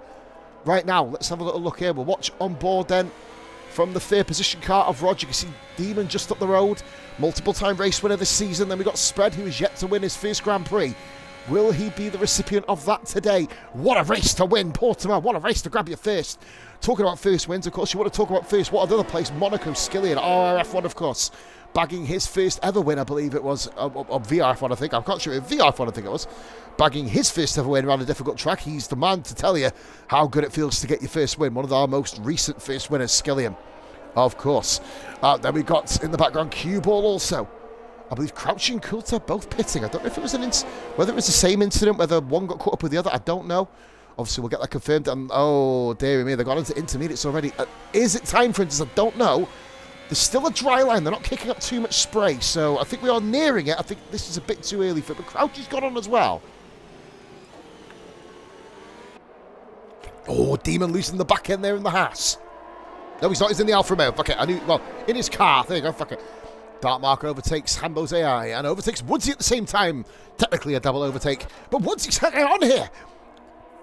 right now. Let's have a little look here. We'll watch on board then from the 3rd position car of Roger. You can see Demon just up the road. Multiple-time race winner this season. Then we've got Spread, who is yet to win his first Grand Prix. Will he be the recipient of that today? What a race to win, Portimao. What a race to grab your first. Talking about first wins, of course, you want to talk about first. What other place? Monaco, Skillian, RRF1, of course. Bagging his first ever win, I believe it was, of VRF1, I think. I'm not sure. VRF1, I think it was. Bagging his first ever win around a difficult track. He's the man to tell you how good it feels to get your first win. One of our most recent first winners, Skillian, of course. Then we've got, in the background, Cue Ball also. I believe Crouchy and Coulter both pitting. I don't know if it was whether it was the same incident, whether one got caught up with the other. I don't know. Obviously, we'll get that confirmed. And oh, dear me, they've gone into intermediates already. Is it time for instance? I don't know. There's still a dry line. They're not kicking up too much spray, so I think we are nearing it. I think this is a bit too early for it, but Crouchy's got on as well. Oh, Demon losing the back end there in the Haas. No, he's not. He's in the Alfa Romeo. Fuck it. I knew. Well, in his car. There you go. Fuck it. Dark Mark overtakes Hambo's AI and overtakes Woodsy at the same time. Technically a double overtake, but Woodsy's hanging on here.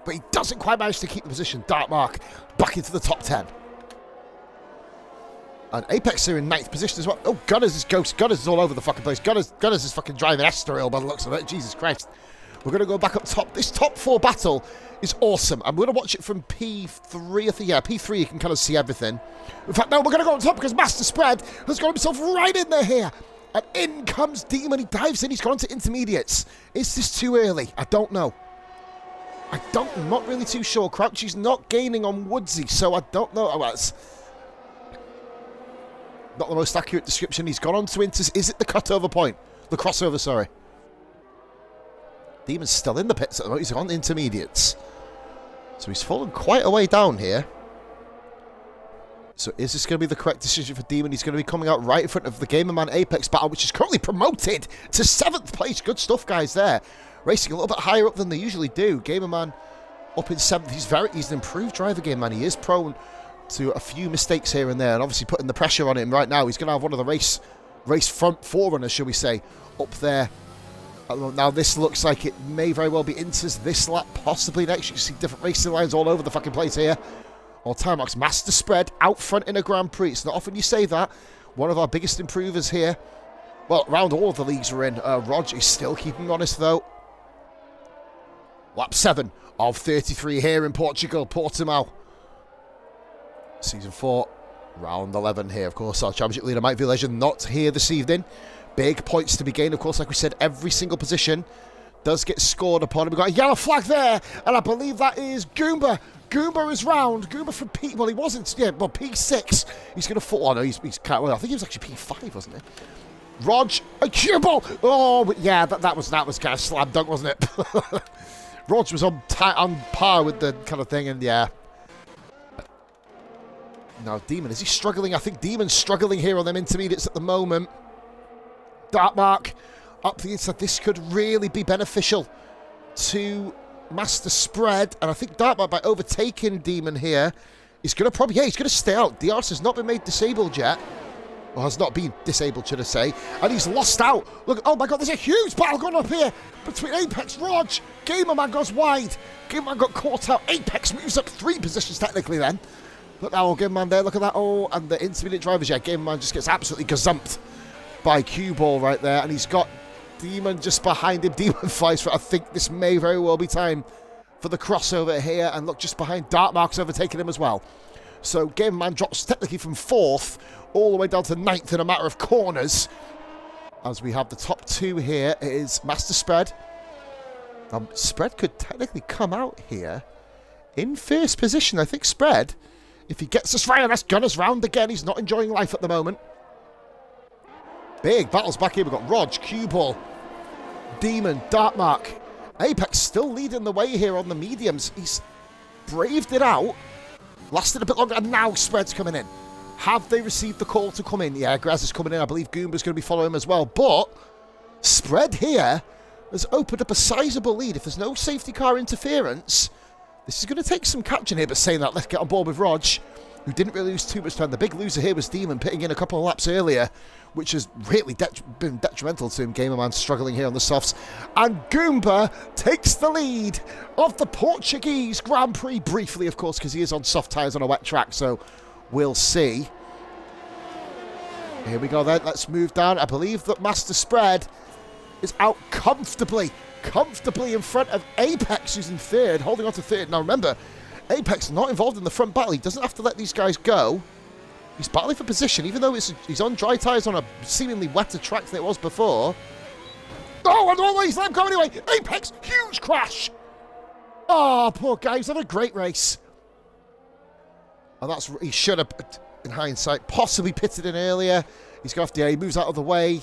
But he doesn't quite manage to keep the position. Dark Mark back into the top 10. And Apex are in 9th position as well. Oh, Gunners is ghost. Gunners is all over the fucking place. Gunners is fucking driving Estoril by the looks of it. Jesus Christ. We're going to go back up top. This top 4 battle is awesome. I'm going to watch it from P3, I think. Yeah, P3, you can kind of see everything. In fact, no, we're going to go on top because Master Spread has got himself right in there here. And in comes Demon. He dives in. He's gone to intermediates. Is this too early? I don't know. I'm not really too sure. Crouchy's not gaining on Woodsy, so I don't know. Oh, that's not the most accurate description. He's gone on to Is it the cutover point? The crossover, sorry. Demon's still in the pits at the moment. He's on intermediates. So he's fallen quite a way down here. So is this going to be the correct decision for Demon? He's going to be coming out right in front of the Gamerman Apex battle, which is currently promoted to 7th place. Good stuff, guys, there. Racing a little bit higher up than they usually do. Gamerman up in 7th. He's an improved driver, Gamerman. He is prone to a few mistakes here and there, and obviously putting the pressure on him right now. He's going to have one of the race front forerunners, shall we say, up there. Now this looks like it may very well be Inter's this lap, possibly next. You can see different racing lines all over the fucking place here. All time marks. Master Spread out front in a Grand Prix. It's not often you say that. One of our biggest improvers here. Well, around all of the leagues we're in. Rog is still keeping honest though. Lap 7 of 33 here in Portugal, Portimao. Season 4, round 11 here. Of course, our championship leader, Mike Villager, not here this evening. Big points to be gained. Of course, like we said, every single position does get scored upon. We've got a yellow flag there, and I believe that is Goomba. Goomba is round. Goomba from P... Well, he wasn't. Yeah, well, P6. He's going to fall... Oh, no, he's kind of... Well, I think he was actually P5, wasn't he? Rog, a cue ball. Oh, yeah, that was kind of slam dunk, wasn't it? Rog was on par with the kind of thing, and yeah. Now, Demon, is he struggling? I think Demon's struggling here on them intermediates at the moment. Dark Mark up the inside. This could really be beneficial to Master Spread. And I think Dark Mark, by overtaking Demon here, is going to probably... Yeah, he's going to stay out. DRS has not been made disabled yet. Or has not been disabled, should I say. And he's lost out. Look, oh my God, there's a huge battle going up here between Apex, Rog. Gamerman goes wide. Gamerman got caught out. Apex moves up 3 positions technically then. Look now, Gamerman there. Look at that. Oh, and the intermediate drivers, yeah, Gamerman just gets absolutely gazumped by Cue Ball right there. And he's got Demon just behind him. Demon flies for... I think this may very well be time for the crossover here. And look, just behind, Dark Mark's overtaking him as well. So Gamerman drops technically from 4th all the way down to 9th in a matter of corners. As we have the top 2 here, it is Master Spread. Spread could technically come out here in first position. I think Spread, if he gets us right, that's Gunners round again. He's not enjoying life at the moment. Big battles back here. We've got Rog, Cue Ball, Demon, Dark Mark. Apex still leading the way here on the mediums. He's braved it out. Lasted a bit longer, and now Spread's coming in. Have they received the call to come in? Yeah, Graz is coming in. I believe Goomba's going to be following him as well. But Spread here has opened up a sizable lead. If there's no safety car interference, this is going to take some catching here. But saying that, let's get on board with Rog, who didn't really lose too much time. The big loser here was Demon, pitting in a couple of laps earlier, which has really been detrimental to him. Gamerman struggling here on the softs. And Goomba takes the lead of the Portuguese Grand Prix briefly, of course, because he is on soft tyres on a wet track. So we'll see. Here we go then. Let's move down. I believe that Master Spread is out comfortably in front of Apex, who's in 3rd, holding on to 3rd. Now remember, Apex not involved in the front battle. He doesn't have to let these guys go. He's battling for position, even though he's on dry tyres on a seemingly wetter track than it was before. Oh, and all he's let him go anyway. Apex, huge crash. Oh, poor guy. He's had a great race. And he should have, in hindsight, possibly pitted in earlier. He's got off the A, he moves out of the way.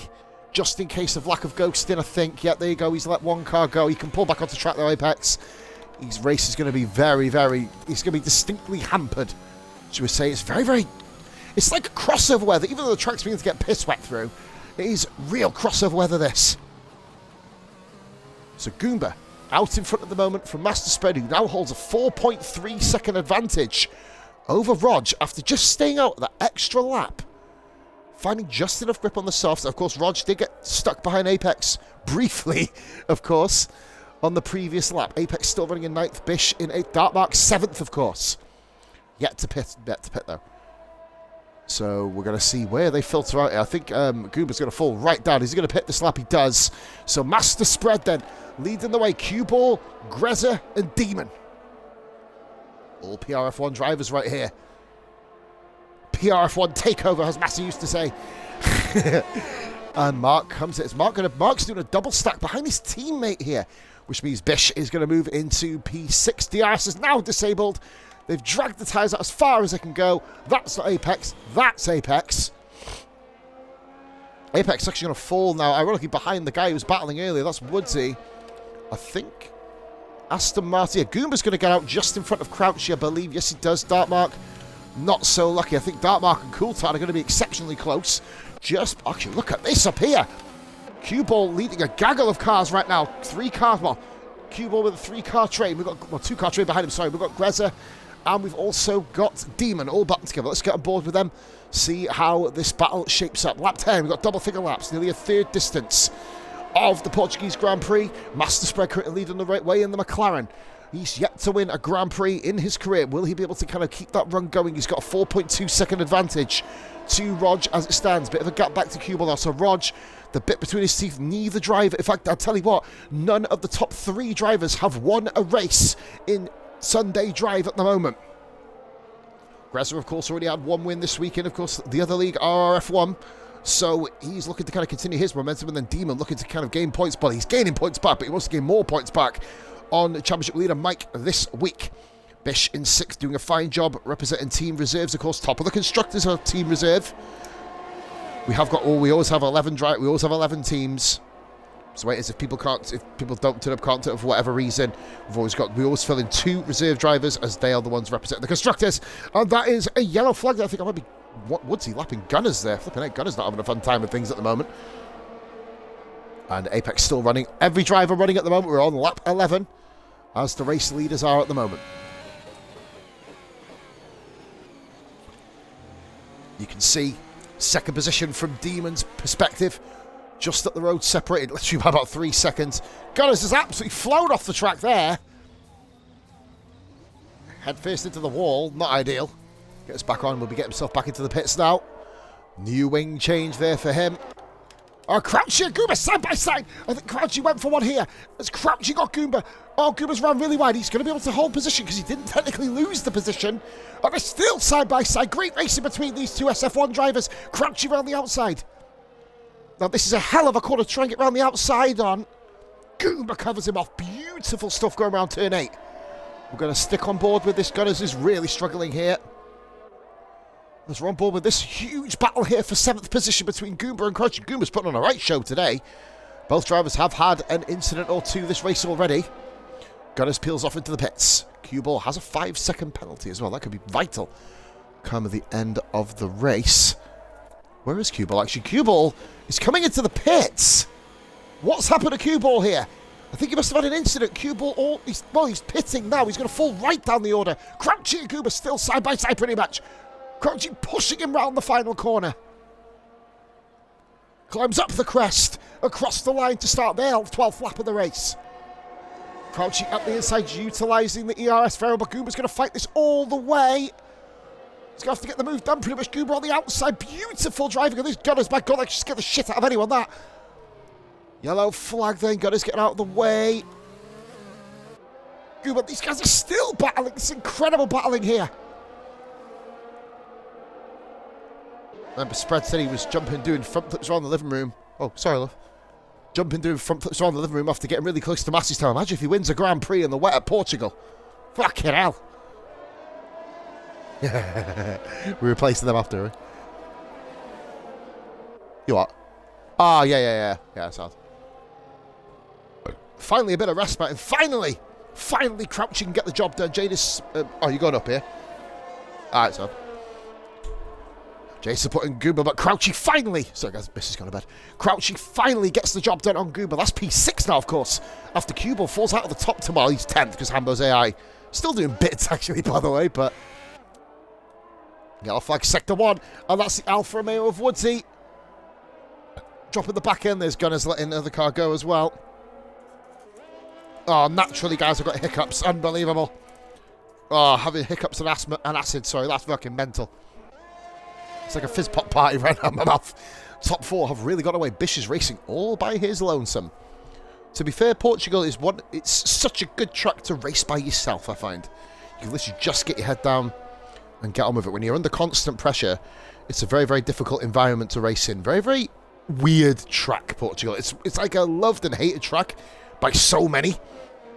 just in case of lack of ghosting, I think. Yeah, there you go. He's let one car go. He can pull back onto track though, Apex. His race is going to be very, very... He's going to be distinctly hampered, should we say. It's very, very... It's like crossover weather. Even though the track's beginning to get piss wet through, it is real crossover weather, this. So Goomba out in front at the moment from Master Spread, who now holds a 4.3 second advantage over Rog after just staying out that extra lap. Finding just enough grip on the softs. Of course, Rog did get stuck behind Apex briefly, of course, on the previous lap. Apex still running in 9th, Bish in 8th, Darkmark 7th, of course. Yet to pit though. So we're going to see where they filter out here. I think Goomba's going to fall right down. Is he going to pit this lap? He does. So Master Spread then leading the way. Cue Ball, Grezza and Demon. All PRF1 drivers right here. PRF1 takeover, as Massey used to say. And Mark comes in. Mark's doing a double stack behind his teammate here, which means Bish is going to move into P6. DRS is now disabled. They've dragged the tyres out as far as they can go. That's not Apex. That's Apex. Apex is actually going to fall now, ironically behind the guy who was battling earlier. That's Woodsy. I think Aston Martin. Yeah, Goomba's going to get out just in front of Crouchy, I believe. Yes, he does. Darkmark, not so lucky. I think Darkmark and Cooltown are going to be exceptionally close. Just, actually, look at this up here. Cue Ball leading a gaggle of cars right now. 3 cars, well, Cue Ball with a 3-car train. We've got, well, 2-car train behind him, sorry. We've got Grezza, and we've also got Demon all battling together. Let's get on board with them, see how this battle shapes up. Lap 10, we've got double-figure laps, nearly a third distance of the Portuguese Grand Prix. Master Spread currently leading the right way in the McLaren. He's yet to win a Grand Prix in his career. Will he be able to kind of keep that run going? He's got a 4.2 second advantage to Rog as it stands. Bit of a gap back to Cubal now. So Rog, the bit between his teeth, neither driver. In fact, I'll tell you what, none of the top 3 drivers have won a race in Sunday Drive at the moment. Grezza, of course, already had 1 win this weekend. Of course, the other league, RRF1. So he's looking to kind of continue his momentum, and then Demon looking to kind of gain points. But he's gaining points back, but he wants to gain more points back on championship leader Mike this week. Bish in 6th, doing a fine job representing Team Reserves, of course. Top of the constructors are Team Reserve. We always have 11 we always have 11 teams. So wait, if people don't turn up, can't turn up for whatever reason, we always fill in 2 reserve drivers, as they are the ones representing the constructors. And that is a yellow flag. I think I might be, what's he lapping Gunners there? Flipping out, Gunners not having a fun time with things at the moment. And Apex still running. Every driver running at the moment. We're on lap 11, as the race leaders are at the moment. You can see second position from Demon's perspective, just at the road, separated literally by about 3 seconds. Gunners has absolutely flown off the track there. Head first into the wall, not ideal. Gets back on, will be getting himself back into the pits now. New wing change there for him. Oh, Crouchy and Goomba side by side. I think Crouchy went for one here. As Crouchy got Goomba. Oh, Goomba's ran really wide. He's going to be able to hold position because he didn't technically lose the position. But they're still side by side. Great racing between these 2 SF1 drivers. Crouchy around the outside. Now, this is a hell of a corner to try and get around the outside on. Goomba covers him off. Beautiful stuff going around turn 8. We're going to stick on board with this. Gunners is really struggling here. As we're on board with this huge battle here for 7th position between Goomba and Crouchy. Goomba's putting on a right show today. Both drivers have had an incident or 2 this race already. Gunners peels off into the pits. Q-Ball has a 5-second penalty as well. That could be vital come at the end of the race. Where is Q-Ball? Actually, Q-Ball is coming into the pits. What's happened to Q-Ball here? I think he must have had an incident. Q-Ball, he's pitting now. He's going to fall right down the order. Crouchy and Goomba still side by side pretty much. Crouchy pushing him round the final corner. Climbs up the crest, across the line to start their 12th lap of the race. Crouchy at the inside, utilising the ERS variable. Goomba's going to fight this all the way. He's going to have to get the move done pretty much. Goomba on the outside. Beautiful driving of these Gunners. My God, they just get the shit out of anyone, that. Yellow flag then. Gunners getting out of the way. Goomba, these guys are still battling. It's incredible battling here. Remember, Spread said he was jumping, doing front flips around the living room. Oh, sorry, love. Jumping, doing front flips around the living room after getting really close to Massey's time. Imagine if he wins a Grand Prix in the wet at Portugal. Fucking hell. We're replacing them after. You what? Ah, yeah, that's hard. Finally a bit of respite, and finally, Crouchy can get the job done. Jadis, oh, you're going up here. Alright, son. Jason putting Goomba, but Crouchy finally... Sorry, guys, Missy's gone to bed. Crouchy finally gets the job done on Goomba. That's P6 now, of course. After Q-Ball falls out of the top to, well, he's 10th because Hambo's AI still doing bits, actually, by the way, but... Yellow flag, Sector 1, and that's the Alfa Romeo of Woodsy. Dropping the back end, there's Gunners letting the other car go as well. Oh, naturally, guys, I've got hiccups. Unbelievable. Oh, having hiccups and asthma and acid, sorry, that's fucking mental. It's like a fizz pop party right out of my mouth. Top 4 have really got away. Bish is racing all by his lonesome. To be fair, Portugal is one. It's such a good track to race by yourself, I find. You can literally just get your head down and get on with it. When you're under constant pressure, it's a very, very difficult environment to race in. Very, very weird track, Portugal. It's like a loved and hated track by so many.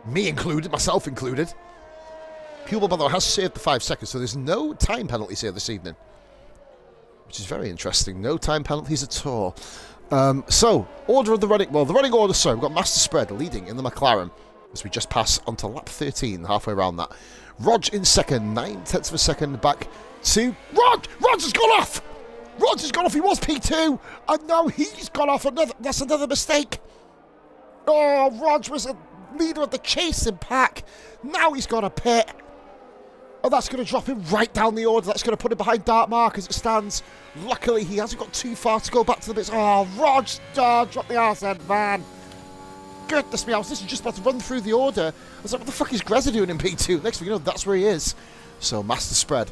Me included, myself included. Pupil, by the way, has saved the 5 seconds, so there's no time penalties here this evening. Which is very interesting. No time penalties at all. So, order of the running... Well, the running order, sorry, we've got Master Spread leading in the McLaren as we just pass onto lap 13, halfway around that. Rog in second, 9/10 of a second back to... Rog! Rog has gone off! Rog has gone off, he was P2, and now he's gone off. That's another mistake. Oh, Rog was a leader of the chasing pack. Now he's got a pit. And that's going to drop him right down the order. That's going to put him behind Dark Mark as it stands. Luckily, he hasn't got too far to go back to the bits. Oh, Rog, drop the arse end, man. Goodness me, I was just about to run through the order. I was like, what the fuck is Grezza doing in P2? Next thing you know, that's where he is. So, Master Spread.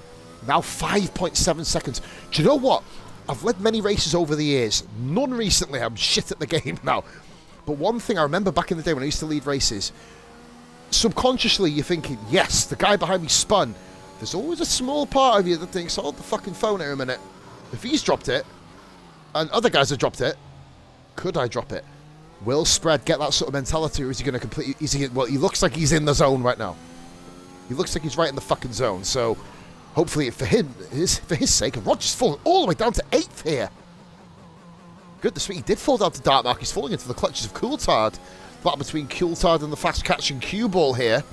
Now 5.7 seconds. Do you know what? I've led many races over the years. None recently. I'm shit at the game now. But one thing I remember back in the day when I used to lead races, subconsciously you're thinking, yes, the guy behind me spun. There's always a small part of you that thinks, hold the fucking phone here a minute. If he's dropped it, and other guys have dropped it, could I drop it? Will Spread get that sort of mentality, or is he going to completely... Well, he looks like he's in the zone right now. He looks like he's right in the fucking zone, so hopefully for his sake, and Roger's fallen all the way down to 8th here. Goodness me, he did fall down to Dark Mark. He's falling into the clutches of Coulthard. Battle between Coulthard and the fast-catching Q-Ball here.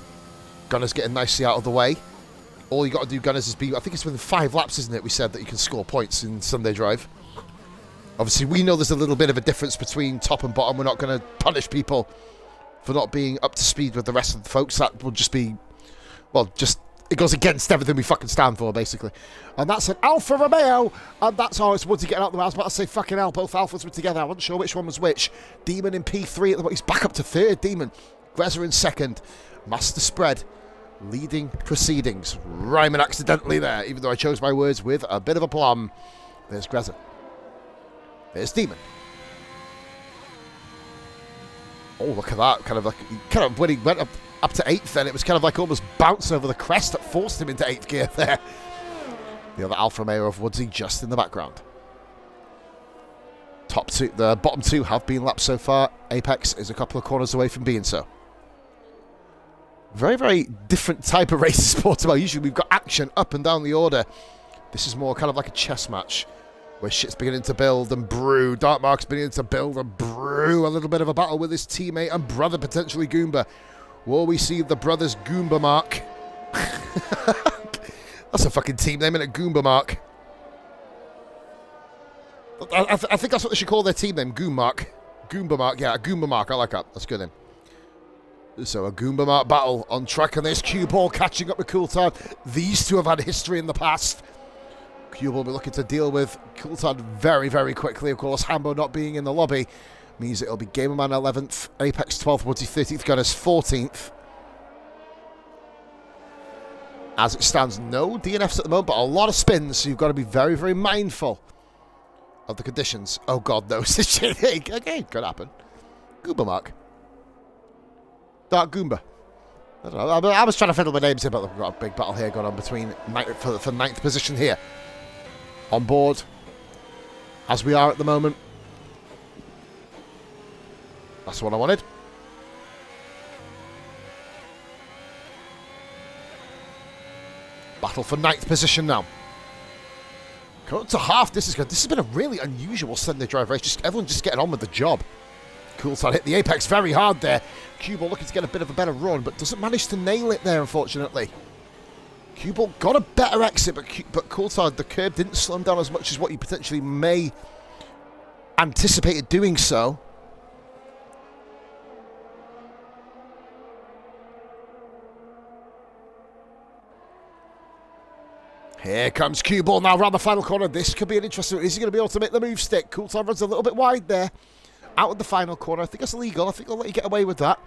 Gunners getting nicely out of the way. All you got to do, Gunners, is be... I think it's within 5 laps, isn't it? We said that you can score points in Sunday Drive. Obviously, we know there's a little bit of a difference between top and bottom. We're not going to punish people for not being up to speed with the rest of the folks. That will just be... Well, just... It goes against everything we fucking stand for, basically. And that's an Alfa Romeo. And that's how it's Woodsy getting out the way. I was about to say, fucking hell, both Alphas were together. I wasn't sure which one was which. Demon in P3 at the moment. He's back up to 3rd, Demon. Grezza in 2nd. Master Spread leading proceedings. Rhyming accidentally there, even though I chose my words with a bit of a plum. There's Grezza. There's Demon. Oh, look at that. Kind of when he went up to 8th, then it was kind of like almost bouncing over the crest that forced him into 8th gear there. The other Alfa Romeo of Woodsy just in the background. The bottom 2 have been lapped so far. Apex is a couple of corners away from being so. Very, very different type of race Portimao. Usually we've got action up and down the order. This is more kind of like a chess match where shit's beginning to build and brew. Dark Mark's beginning to build and brew. A little bit of a battle with his teammate and brother, potentially Goomba. Will we see the brothers Goomba Mark? That's a fucking team name, isn't it? Goomba Mark. I think that's what they should call their team name, Goomba Mark. Goomba Mark, yeah, Goomba Mark. I like that. That's good then. So a Goomba Mark battle on track, and there's Q-Ball catching up with Coulthard. These two have had history in the past. Q-Ball will be looking to deal with Coulthard very, very quickly. Of course, Hambo not being in the lobby means it'll be Gamerman 11th, Apex 12th, Woodsy 13th, Gunners 14th. As it stands, no DNFs at the moment, but a lot of spins, so you've got to be very, very mindful of the conditions. Oh, God, no. Okay, could happen. Goomba Mark. Dark Goomba. I don't know. I was trying to fiddle my names here, but we've got a big battle here going on between for 9th position here. On board, as we are at the moment. That's what I wanted. Battle for 9th position now. Go to half. This is good. This has been a really unusual Sunday drive race. Everyone just getting on with the job. Coulthard hit the apex very hard there. Cue-Ball looking to get a bit of a better run, but doesn't manage to nail it there, unfortunately. Cue-Ball got a better exit, but Coulthard, the curb didn't slow him down as much as what he potentially may anticipated doing so. Here comes Cue-Ball now around the final corner. This could be an interesting one. Is he going to be able to make the move stick? Coulthard runs a little bit wide there. Out of the final corner. I think that's illegal. I think they'll let you get away with that.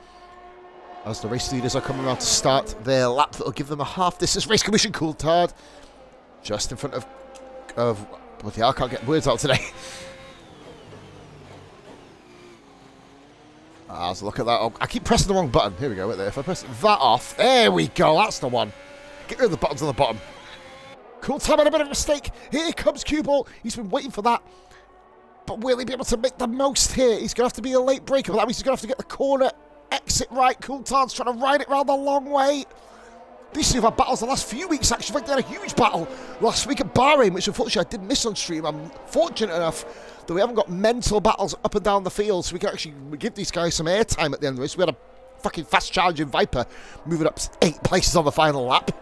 As the race leaders are coming around to start their lap, that'll give them a half-distance race commission. Coulthard just in front of bloody hell, I can't get words out today. So look at that. Oh, I keep pressing the wrong button. Here we go. Wait there. If I press that off, there we go. That's the one. Get rid of the buttons on the bottom. Coulthard made a bit of a mistake. Here comes Cue-Ball. He's been waiting for that. But will he be able to make the most here? He's going to have to be a late breaker, but that means he's going to have to get the corner exit right. Coulthard's trying to ride it round the long way. These two have had battles the last few weeks, actually. I think they had a huge battle last week at Bahrain, which unfortunately I did miss on stream. I'm fortunate enough that we haven't got mental battles up and down the field, so we can actually give these guys some airtime at the end of the race. We had a fucking fast challenging Viper moving up 8 places on the final lap.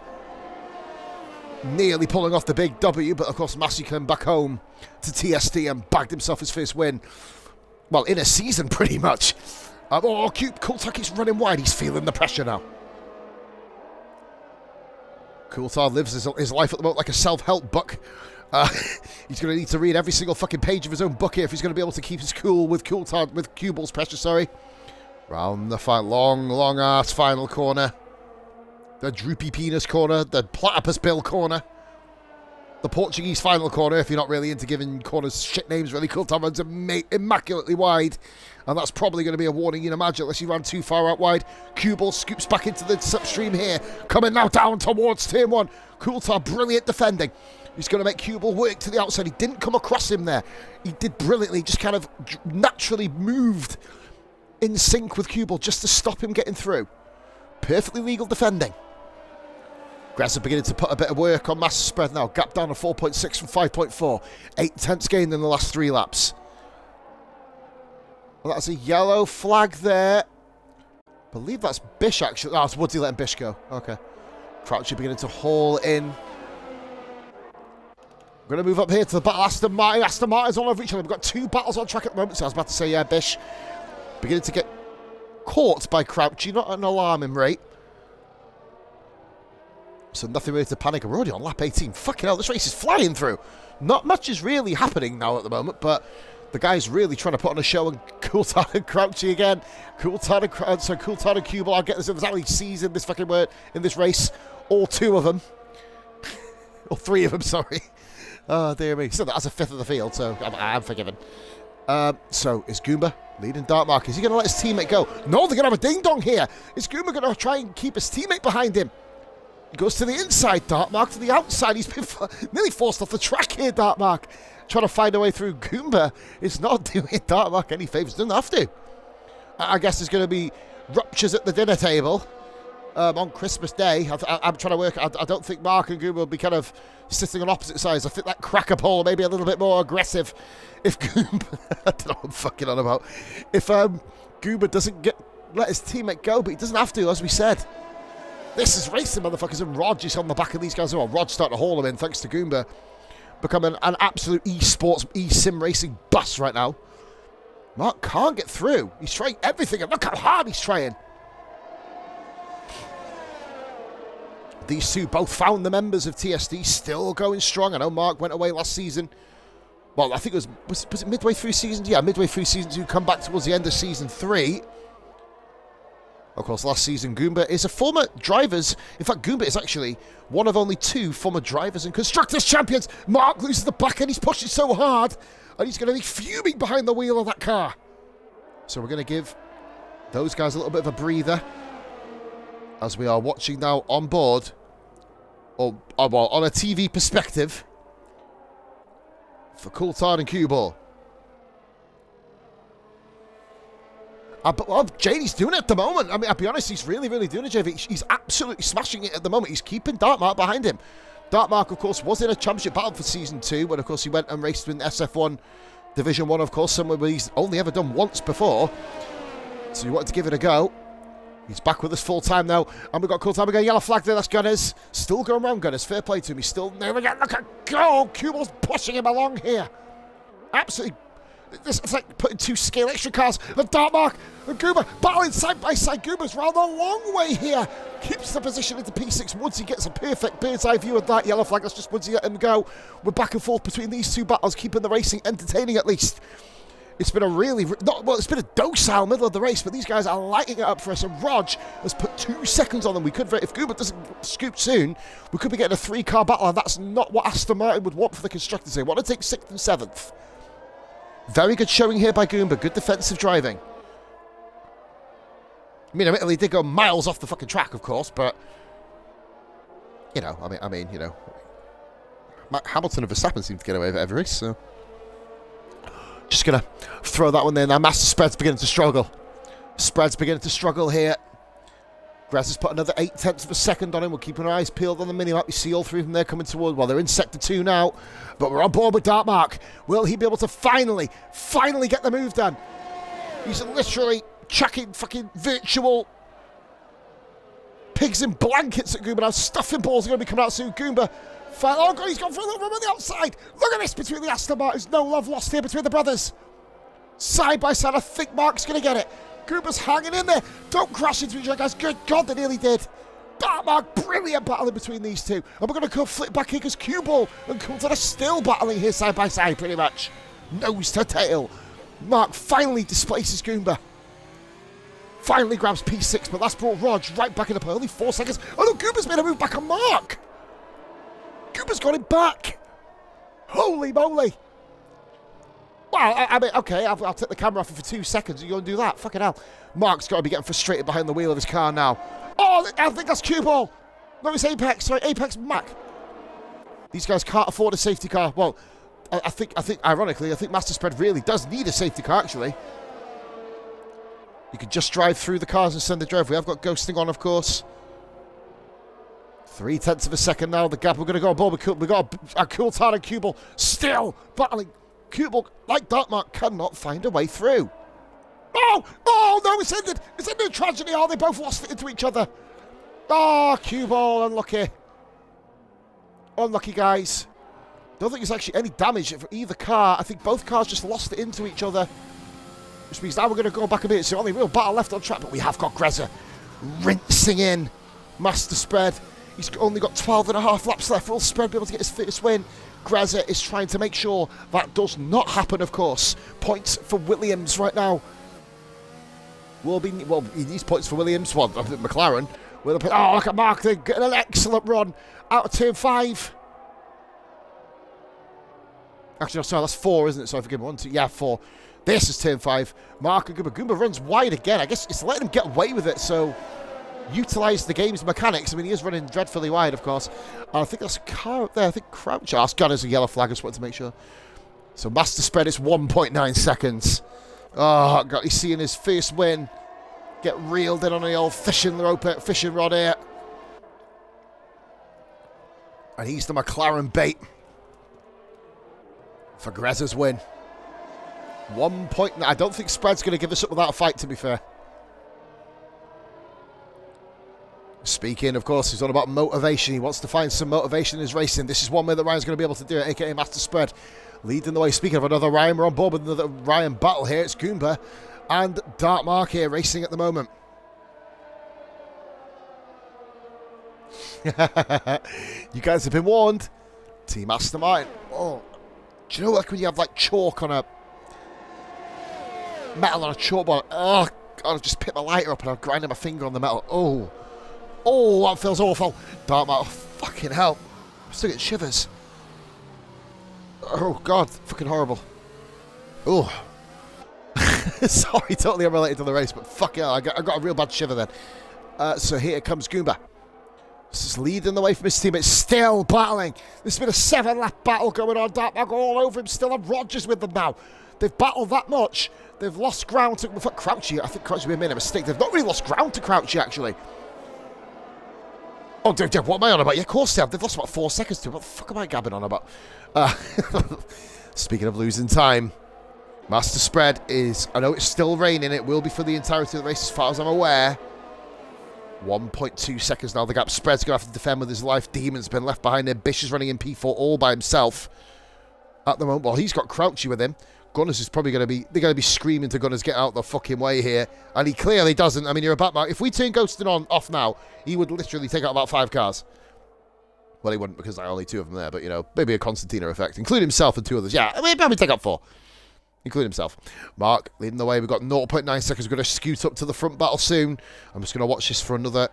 Nearly pulling off the big W, but of course Massey came back home to TSD and bagged himself his first win. Well, in a season, pretty much. Coulthard keeps running wide. He's feeling the pressure now. Coulthard lives his life at the moment like a self-help book. He's going to need to read every single fucking page of his own book here if he's going to be able to keep his cool with Cue-Ball's pressure, sorry. Round the long ass final corner. The droopy penis corner, the platypus bill corner, the Portuguese final corner, if you're not really into giving corners shit names, really. Coulthard runs immaculately wide, and that's probably going to be a warning, you'd imagine, unless he ran too far out wide. Cue-Ball scoops back into the upstream here, coming now down towards turn 1. Coulthard, brilliant defending. He's going to make Cue-Ball work to the outside. He didn't come across him there. He did brilliantly, just kind of naturally moved in sync with Cue-Ball just to stop him getting through. Perfectly legal defending. Grass are beginning to put a bit of work on master spread now. Gap down to 4.6 from 5.4. 8/10 gain in the last 3 laps. Well, that's a yellow flag there. I believe that's Bish, actually. Oh, it's Woodsy letting Bish go. Okay. Crouchy beginning to haul in. We're going to move up here to the battle. Aston Martin. Aston Martin's all over each other. We've got 2 battles on track at the moment. So I was about to say, yeah, Bish beginning to get caught by Crouchy. Not at an alarming rate. So nothing really to panic. We're already on lap 18. Fucking hell, this race is flying through. Not much is really happening now at the moment, but the guy's really trying to put on a show, and Coulthard and Crouchy again. Coulthard and Cue-Ball. I'll get this. There's only C's in this fucking word, in this race. All 2 of them. Or 3 of them, sorry. Oh, dear me. So that's a 5th of the field, so I'm forgiven. So is Goomba leading Dark Mark? Is he going to let his teammate go? No, they're going to have a ding-dong here. Is Goomba going to try and keep his teammate behind him? Goes to the inside, Dark Mark to the outside. He's been nearly forced off the track here, Dark Mark. Trying to find a way through. Goomba is not doing Dark Mark any favours. Doesn't have to. I guess there's going to be ruptures at the dinner table on Christmas Day. I'm trying to work. I don't think Mark and Goomba will be kind of sitting on opposite sides. I think that cracker pole may be a little bit more aggressive. If Goomba, I don't know what I'm fucking on about. If Goomba doesn't let his teammate go, but he doesn't have to, as we said. This is racing, motherfuckers, and Rod is on the back of these guys. Well, Rod's starting to haul him in, thanks to Goomba. Becoming an absolute e-sports, e-sim racing bus right now. Mark can't get through. He's trying everything, and look how hard he's trying. These 2 both found the members of TSD, still going strong. I know Mark went away last season. Well, I think it was it midway through season? Yeah, midway through season 2, come back towards the end of season 3. Of course, last season, Goomba is a former drivers. In fact, Goomba is actually one of only 2 former drivers and constructors champions. Mark loses the back end. He's pushing so hard, and he's going to be fuming behind the wheel of that car. So we're going to give those guys a little bit of a breather as we are watching now on board, or well, on a TV perspective for Coulthard and Cue-Ball. But well, JD's doing it at the moment. I mean, I'll be honest, he's really, really doing it, JV. He's absolutely smashing it at the moment. He's keeping Dark Mark behind him. Dartmark, of course, was in a championship battle for Season 2, when, of course, he went and raced in SF1 Division 1, of course, somewhere where he's only ever done once before. So he wanted to give it a go. He's back with us full time now, and we've got cool time. We got a yellow flag there. That's Gunners. Still going around Gunners. Fair play to him. He's still never get. Look at go. Kubal's pushing him along here. Absolutely. It's like putting 2 scale extra cars. And Dartmark and Goober battling side by side. Goober's round a long way here. Keeps the position into P6 once he gets a perfect bird's eye view of that yellow flag. That's just once he let him go. We're back and forth between these 2 battles, keeping the racing entertaining at least. It's been a really, it's been a docile middle of the race, but these guys are lighting it up for us. And Rog has put 2 seconds on them. We could, if Goober doesn't scoop soon, we could be getting a 3-car battle, and that's not what Aston Martin would want for the constructors. They want to take 6th and 7th. Very good showing here by Goomba. Good defensive driving. I mean, admittedly, he did go miles off the fucking track, of course, but you know, I mean, you know, Hamilton and Verstappen seem to get away with it every race, so. Just going to throw that one there. Now, Master Spread's beginning to struggle. Spread's beginning to struggle here. Grez has put another 0.8 of a second on him. We're keeping our eyes peeled on the minimap. You see all 3 of them there coming toward. Well, they're in Sector 2 now. But we're on board with Dartmark. Will he be able to finally get the move done? He's literally chucking fucking virtual pigs in blankets at Goomba now. Stuffing balls are going to be coming out soon. Goomba. Oh, God, he's gone for a little room on the outside. Look at this between the Aston Martins. No love lost here between the brothers. Side by side, I think Mark's going to get it. Goober's hanging in there. Don't crash into each other, guys. Good God, they nearly did. Dartmark, brilliant battle in between these 2. And we're going to go flip back here because Q-Ball and Coulter are still battling here side by side, pretty much. Nose to tail. Mark finally displaces Goomba. Finally grabs P6, but that's brought Rog right back in the play. Only 4 seconds. Oh, no, Goober's made a move back on Mark. Goober's got him back. Holy moly. Well, I mean, okay, I'll take the camera off you for 2 seconds. You're going to do that? Fucking hell. Mark's got to be getting frustrated behind the wheel of his car now. Oh, I think that's Q-Ball. No, it's Apex. Sorry, Apex Mac. These guys can't afford a safety car. Well, I think, ironically, I think Master Spread really does need a safety car, actually. You could just drive through the cars and send the drive. We have got ghosting on, of course. 0.3 of a second now. The gap. We're going to go on board. We've got a Coulthard and Q-Ball still battling. Q-Ball, like Dartmark, cannot find a way through. Oh! Oh, no, it's ended. It's ended in tragedy. Oh, they both lost it into each other. Oh, Q-Ball, unlucky. Unlucky, guys. Don't think there's actually any damage for either car. I think both cars just lost it into each other. Which means now we're going to go back a bit. So only real battle left on track. But we have got Grezza rinsing in Master Spread. He's only got 12.5 laps left. Will Spread be able to get his first win? Grezza is trying to make sure that does not happen, of course. Points for Williams right now. Well, he needs points for Williams. Well, I think McLaren. Oh, look at Mark. They're getting an excellent run out of turn 5. Actually, no, sorry, that's 4, isn't it? Sorry, forgive me. 1, 2, yeah, 4. This is turn 5. Mark and Goomba runs wide again. I guess it's letting him get away with it, so utilise the game's mechanics. I mean, he is running dreadfully wide, of course. I think there's a car up there. I think Crouch. Oh, Gunner's a yellow flag. I just wanted to make sure. So Master Spread is 1.9 seconds. Oh, God, he's seeing his first win get reeled in on the old fishing rod here. And he's the McLaren bait for Grezza's win. 1.9. I don't think Spread's going to give us up without a fight, to be fair. Speaking, of course, he's all about motivation. He wants to find some motivation in his racing. This is one way that Ryan's going to be able to do it, a.k.a. Master Spread. Leading the way. Speaking of another Ryan, we're on board with another Ryan battle here. It's Goomba and Dartmark here racing at the moment. You guys have been warned. Team Aston Martin. Oh, do you know like when you have like chalk on a metal on a chalkboard? Oh, God, I've just picked my lighter up and I've grinded my finger on the metal. Oh. Oh, that feels awful. Dartmark, oh, fucking hell. I'm still getting shivers. Oh, God, fucking horrible. Oh. Sorry, totally unrelated to the race, but fuck hell, I got a real bad shiver then. So here comes Goomba. This is leading the way from his team. It's still battling. This has been a 7-lap battle going on. Dartmark all over him still, and Rogers with them now. They've battled that much. They've lost ground to Crouchy. I think Crouchy made a mistake. They've not really lost ground to Crouchy, actually. Oh, what am I on about? Yeah, of course they have. They've lost about 4 seconds to it. What the fuck am I gabbing on about? Speaking of losing time, Master Spread is... I know it's still raining. It will be for the entirety of the race as far as I'm aware. 1.2 seconds now. The gap. Spread's going to have to defend with his life. Demon's been left behind there. Bish is running in P4 all by himself at the moment. Well, he's got Crouchy with him. Gunners is probably going to be... They're going to be screaming to Gunners, get out the fucking way here. And he clearly doesn't. I mean, you're a backmark. If we turn Ghosting off now, he would literally take out about 5 cars. Well, he wouldn't because there are only 2 of them there. But, you know, maybe a Constantina effect. Include himself and 2 others. Yeah, I mean, probably take out 4. Include himself. Mark leading the way. We've got 0.9 seconds. We're going to scoot up to the front battle soon. I'm just going to watch this for another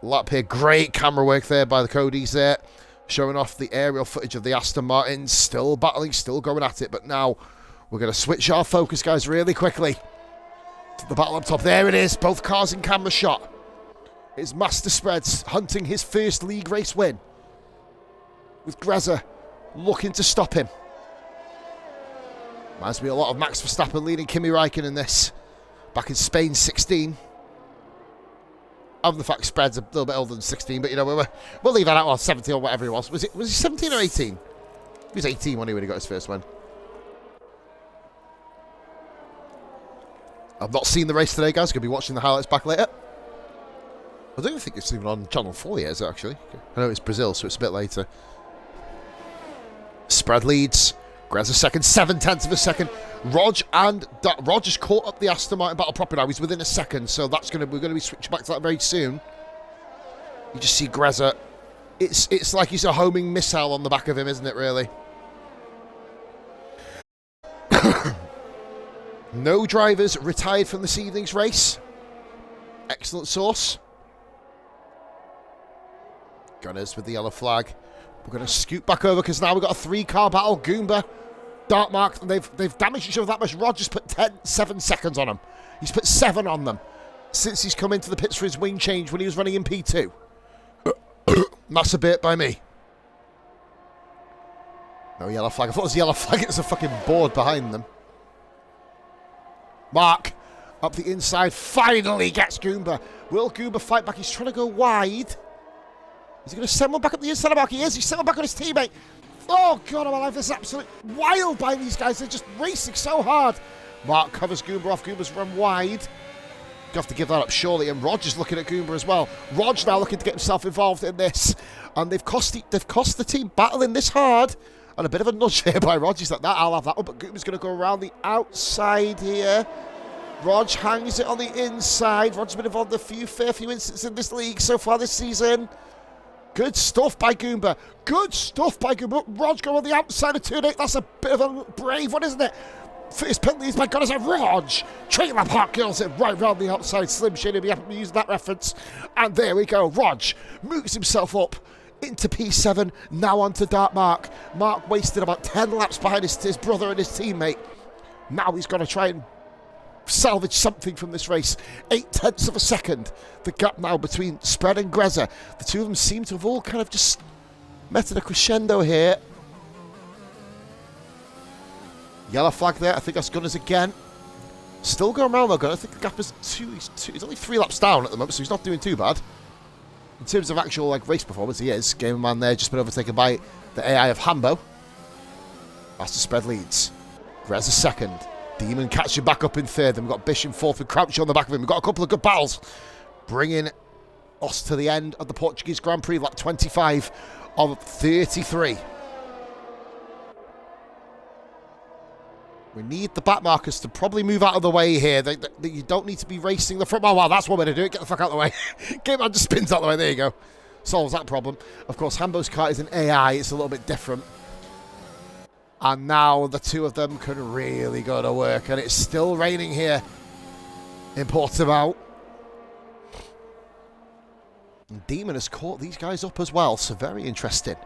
lap here. Great camera work there by the Codys there. Showing off the aerial footage of the Aston Martins. Still battling, still going at it. But now we're going to switch our focus, guys, really quickly. To the battle up top. There it is. Both cars in camera shot. It's Master Spreads hunting his first league race win. With Greza looking to stop him. Reminds me a lot of Max Verstappen leading Kimi Räikkönen in this. Back in Spain, 16. Other than the fact Spread's a little bit older than 16, but, you know, we'll leave that out. Well, 17 or whatever he was. Was he 17 or 18? He was 18 when he got his first win. I've not seen the race today, guys. Going to be watching the highlights back later. I don't think it's even on Channel 4 yet, is it, actually? I know it's Brazil, so it's a bit later. Spread leads. Greza second, 0.7 of a second. Rog has caught up the Aston Martin battle proper now. He's within a second, so we're going to be switching back to that very soon. You just see Greza. It's like he's a homing missile on the back of him, isn't it, really? No drivers retired from this evening's race. Excellent source. Gunners with the yellow flag. We're going to scoot back over because now we've got a 3-car battle. Goomba, Darkmark, and they've damaged each other that much. Rog just put 7 seconds on them. He's put 7 on them since he's come into the pits for his wing change when he was running in P2. That's a bit by me. No yellow flag. I thought it was a yellow flag. It was a fucking board behind them. Mark, up the inside, finally gets Goomba. Will Goomba fight back? He's trying to go wide. Is he going to send one back up the inside of Mark? He is. He's sent one back on his teammate. Oh, God, I'm alive. This is absolutely wild by these guys. They're just racing so hard. Mark covers Goomba off. Goomba's run wide. You have to give that up, surely. And Roger's looking at Goomba as well. Roger now looking to get himself involved in this. And they've cost the team battling this hard. And a bit of a nudge here by Roger. He's like, I'll have that one. But Goomba's going to go around the outside here. Rog hangs it on the inside. Roger's been involved in a fair few instances in this league so far this season. Good stuff by Goomba. Good stuff by Goomba. Rog going on the outside of turn 8. That's a bit of a brave one, isn't it? First penalty is by God, as a Rog. Trailer Park Girls it right round the outside. Slim Shady will be using that reference. And there we go. Rog moves himself up into P7. Now on to Darkmark. Mark wasted about 10 laps behind his brother and his teammate. Now he's going to try and salvage something from this race. 0.8 of a second. The gap now between Spread and Greza. The two of them seem to have all kind of just met at a crescendo here. Yellow flag there. I think that's Gunners again. Still going around though, Gunner. I think the gap is he's only 3 laps down at the moment, so he's not doing too bad. In terms of actual like race performance, he is. Gamer Man there just been overtaken by the AI of Hambo. Master Spread leads. Greza second. Demon catching back up in third. Then we've got Bish in fourth with Crouch on the back of him. We've got a couple of good battles. Bringing us to the end of the Portuguese Grand Prix, lap 25 of 33. We need the back markers to probably move out of the way here. You don't need to be racing the front. Oh, wow, that's one way to do it. Get the fuck out of the way. Game man just spins out of the way. There you go. Solves that problem. Of course, Hambo's car is an AI. It's a little bit different. And now the two of them can really go to work. And it's still raining here in Portimao. And Demon has caught these guys up as well. So very interesting.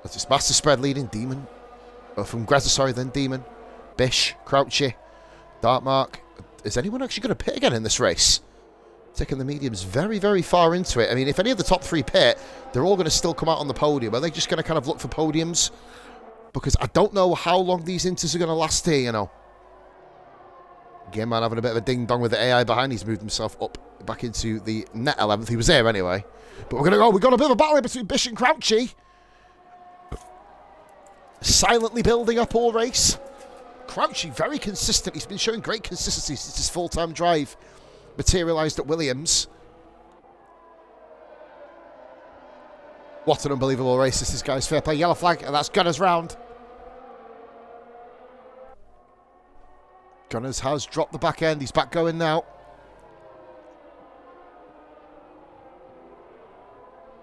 That's this Master Spread leading. Demon. From Greza, sorry, then Demon. Bish, Crouchy, Darkmark. Is anyone actually going to pit again in this race? Taking the mediums very, very far into it. I mean, if any of the top 3 pit, they're all going to still come out on the podium. Are they just going to kind of look for podiums? Because I don't know how long these inters are going to last here, you know. Game man having a bit of a ding-dong with the AI behind. He's moved himself up back into the net 11th. He was there anyway. But we're going to go. We've got a bit of a battle between Bish and Crouchy. Silently building up all race. Crouchy very consistent. He's been showing great consistency since his full-time drive materialised at Williams. What an unbelievable race this is, guys. Fair play. Yellow flag, and that's Gunners round. Gunners has dropped the back end. He's back going now.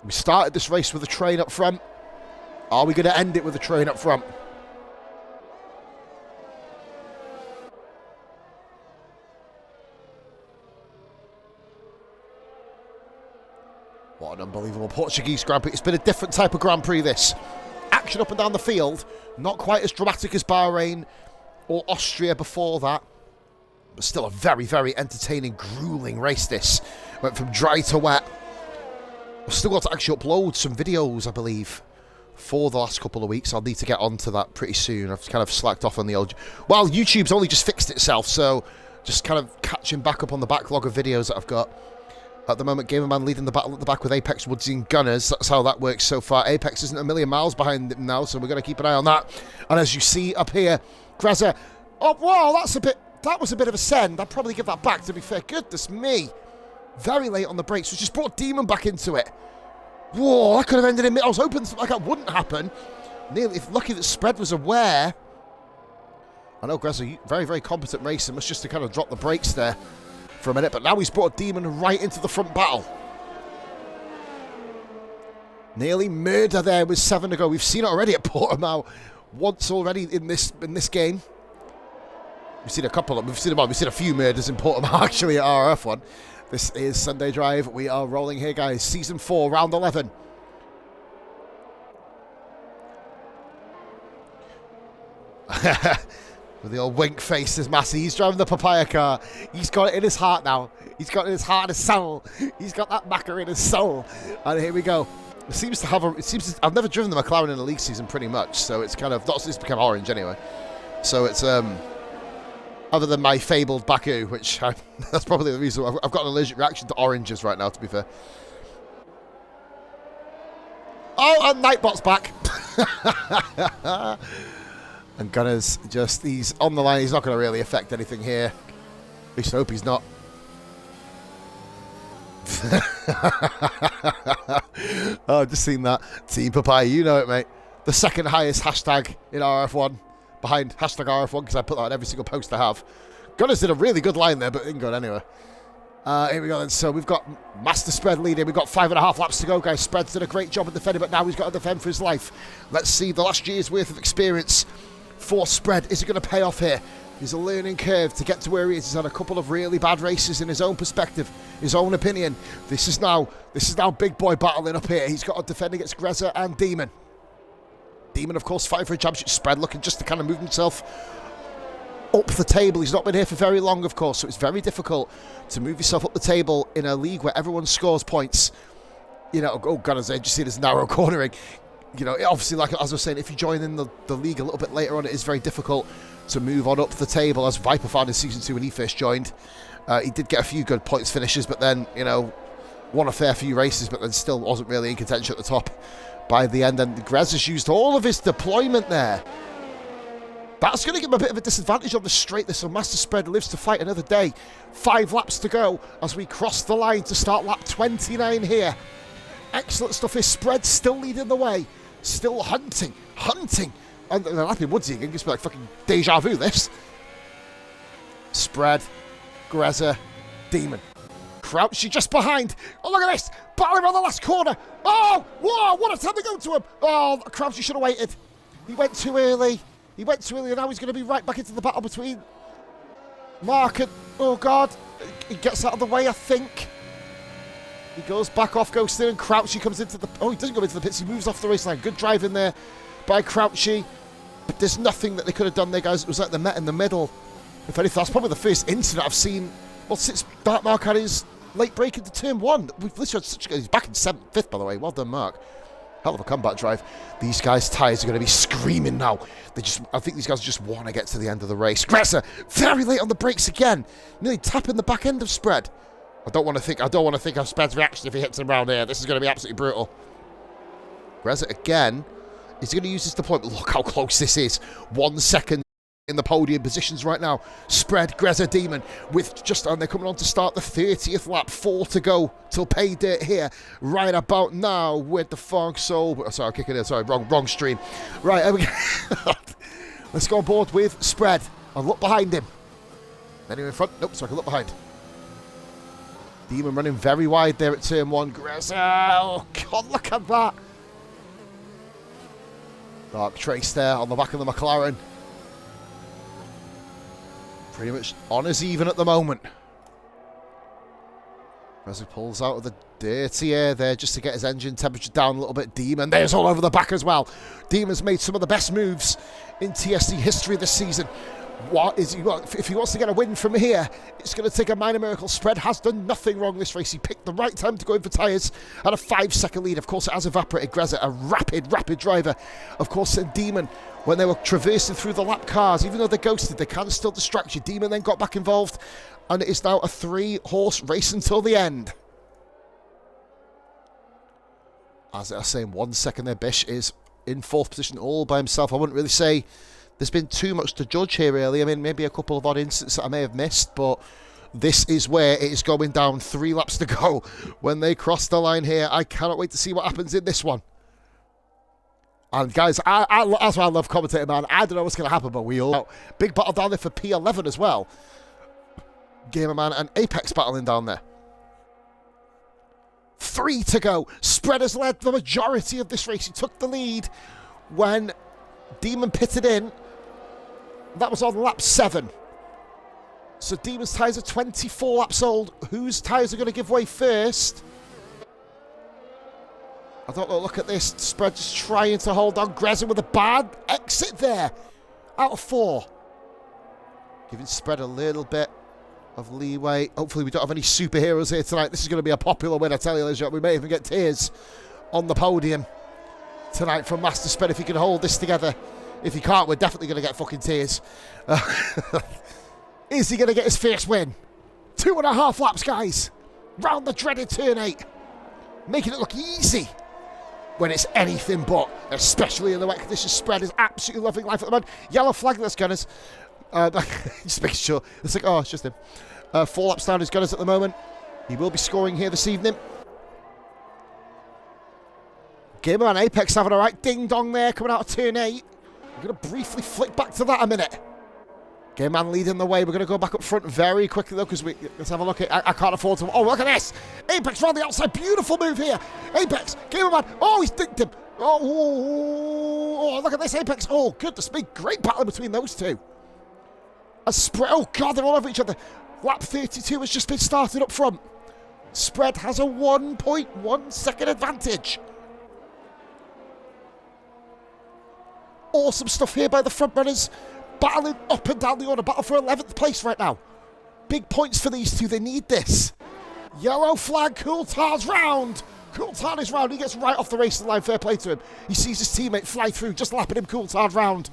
We started this race with a train up front. Are we going to end it with a train up front? What an unbelievable Portuguese Grand Prix. It's been a different type of Grand Prix, this. Action up and down the field. Not quite as dramatic as Bahrain or Austria before that. But still a very, very entertaining, grueling race, this. Went from dry to wet. I've still got to actually upload some videos, I believe, for the last couple of weeks. I'll need to get onto that pretty soon. I've kind of slacked off on the old... Well, YouTube's only just fixed itself, so just kind of catching back up on the backlog of videos that I've got. At the moment, Gamerman leading the battle at the back with Apex, Woodsy and Gunners. That's how that works so far. Apex isn't a million miles behind him now, so we're going to keep an eye on that. And as you see up here, Grezza... Oh, wow, that's a bit... That was a bit of a send. I'd probably give that back, to be fair. Goodness me. Very late on the brakes, which just brought Demon back into it. Whoa, that could have ended in... I was hoping something like that wouldn't happen. Nearly, if lucky that Spread was aware. I know Grezza, very, very competent racer. Must just to kind of drop the brakes there for a minute, but now he's brought Demon right into the front battle. Nearly murder there with 7 to go. We've seen it already at Portimao once already in this game. We've seen a couple of, we've seen a few murders in Portimao actually at RF1. This is Sunday Drive. We are rolling here, guys. Season 4, round 11. With the old wink face, is Massey. He's driving the papaya car. He's got it in his heart now. He's got it in his heart and his soul. He's got that Macca in his soul. And here we go. It seems to have a... I've never driven the McLaren in a league season pretty much, so it's kind of... Not since it's become orange anyway. So it's... Other than my fabled Baku, which that's probably the reason I've got an allergic reaction to oranges right now, to be fair. Oh, and Nightbot's back. And Gunners just, he's on the line. He's not going to really affect anything here. At least I hope he's not. Oh, I've just seen that. Team Papaya, you know it, mate. The second highest hashtag in RF1. Behind hashtag RF1, because I put that on every single post I have. Gunners did a really good line there, but it didn't go anywhere. Here we go then. So we've got Master Spread leading. We've got 5.5 laps to go, guys. Spread's done a great job at defending, but now he's got to defend for his life. Let's see the last year's worth of experience for Spread. Is it going to pay off here? He's a learning curve to get to where he is. He's had a couple of really bad races in his own perspective, his own opinion. This is now big boy battling up here. He's got to defend against Grezza and Demon. Demon, of course, fighting for a championship. Spread looking just to kind of move himself up the table. He's not been here for very long, of course, so it's very difficult to move yourself up the table in a league where everyone scores points. You know, oh, God, as I just see this narrow cornering. You know, obviously, like as I was saying, if you join in the league a little bit later on, it is very difficult to move on up the table, as Viper found in Season 2 when he first joined. He did get a few good points finishes, but then, you know, won a fair few races, but then still wasn't really in contention at the top by the end. And Grez has used all of his deployment there. That's going to give him a bit of a disadvantage on the straight. This Master Spread lives to fight another day. 5 laps to go as we cross the line to start lap 29 here. Excellent stuff here. Spread still leading the way. Still hunting. And they're lapping Woodsy again. It's like fucking deja vu, this. Spread, Grezza, Demon. Crouchy just behind. Oh, look at this. Battling around the last corner. Oh, whoa, what a time to go to him. Oh, Crouchy should have waited. He went too early. And now he's going to be right back into the battle between Mark and... Oh, God. He gets out of the way, I think. He goes back off, goes in, and Crouchy comes into the... Oh, he doesn't go into the pits. He moves off the race line. Good drive in there by Crouchy. But there's nothing that they could have done there, guys. It was like they met in the middle. If anything, that's probably the first incident I've seen, well, since Mark had his late break into turn 1. We've literally had such... He's back in 7th, 5th, by the way. Well done, Mark. Hell of a comeback drive. These guys' tyres are going to be screaming now. I think these guys just want to get to the end of the race. Grezza, very late on the brakes again. Nearly tapping the back end of Spread. I don't want to think of Spread's reaction if he hits him around here. This is going to be absolutely brutal. Grezza again. Is he going to use this deployment? Look how close this is. 1 second in the podium positions right now. Spread, Grezza, Demon with just on. They're coming on to start the 30th lap. 4 to go till pay dirt here. Right about now with the Fog Soul. Sorry, I'm kicking it. Sorry, wrong stream. Right, there we go. Let's go on board with Spread. I'll look behind him. Anyone in front? Nope, so I can look behind. Demon running very wide there at turn 1. Grezza. Oh, God, look at that. Dark Trace there on the back of the McLaren. Pretty much on as even at the moment. As he pulls out of the dirty air there just to get his engine temperature down a little bit. Demon, there's all over the back as well. Demon's made some of the best moves in TSC history this season. If he wants to get a win from here, it's going to take a minor miracle. Spread has done nothing wrong this race. He picked the right time to go in for tyres at a 5-second lead. Of course, it has evaporated. Grezza, a rapid driver. Of course, and Demon, when they were traversing through the lap cars, even though they're ghosted, they can still distract you. Demon then got back involved, and it is now a 3-horse race until the end. As I was saying, 1 second there, Bish is in 4th position all by himself. I wouldn't really say there's been too much to judge here, really. I mean, maybe a couple of odd incidents that I may have missed, but this is where it is going down. 3 laps to go when they cross the line here. I cannot wait to see what happens in this one. And guys, that's why I love commentating, man. I don't know what's going to happen, but we all... Big battle down there for P11 as well. Gamerman and Apex battling down there. 3 to go. Spread has led the majority of this race. He took the lead when Demon pitted in. That was on lap 7. So Demon's tyres are 24 laps old. Whose tyres are going to give way first? I don't know. Look at this. Spread just trying to hold on. Grezza with a bad exit there. Out of 4. Giving Spread a little bit of leeway. Hopefully we don't have any superheroes here tonight. This is going to be a popular win, I tell you, ladies and gentlemen. We may even get tears on the podium tonight from Master Spread if he can hold this together. If he can't, we're definitely going to get fucking tears. Is he going to get his first win? 2.5 laps, guys. Round the dreaded turn 8. Making it look easy when it's anything but, especially in the wet conditions. Spread is absolutely loving life at the moment. Yellow flag, let's Gunners. Just making sure. It's like, oh, it's just him. 4 laps down his Gunners at the moment. He will be scoring here this evening. Gamer and Apex having a right ding-dong there coming out of turn 8. We're going to briefly flick back to that a minute. Game Man leading the way. We're going to go back up front very quickly, though, because let's have a look at I can't afford to... Oh, look at this. Apex round the outside. Beautiful move here. Apex. Game Man. Oh, he's dinked him. Oh, look at this, Apex. Oh, goodness me. Great battle between those two. Oh, God, they're all over each other. Lap 32 has just been started up front. Spread has a 1.1 second advantage. Awesome stuff here by the front runners. Battling up and down the order. Battle for 11th place right now. Big points for these two. They need this. Yellow flag. Coulthard's round. Coulthard is round. He gets right off the racing line. Fair play to him. He sees his teammate fly through. Just lapping him. Coulthard round.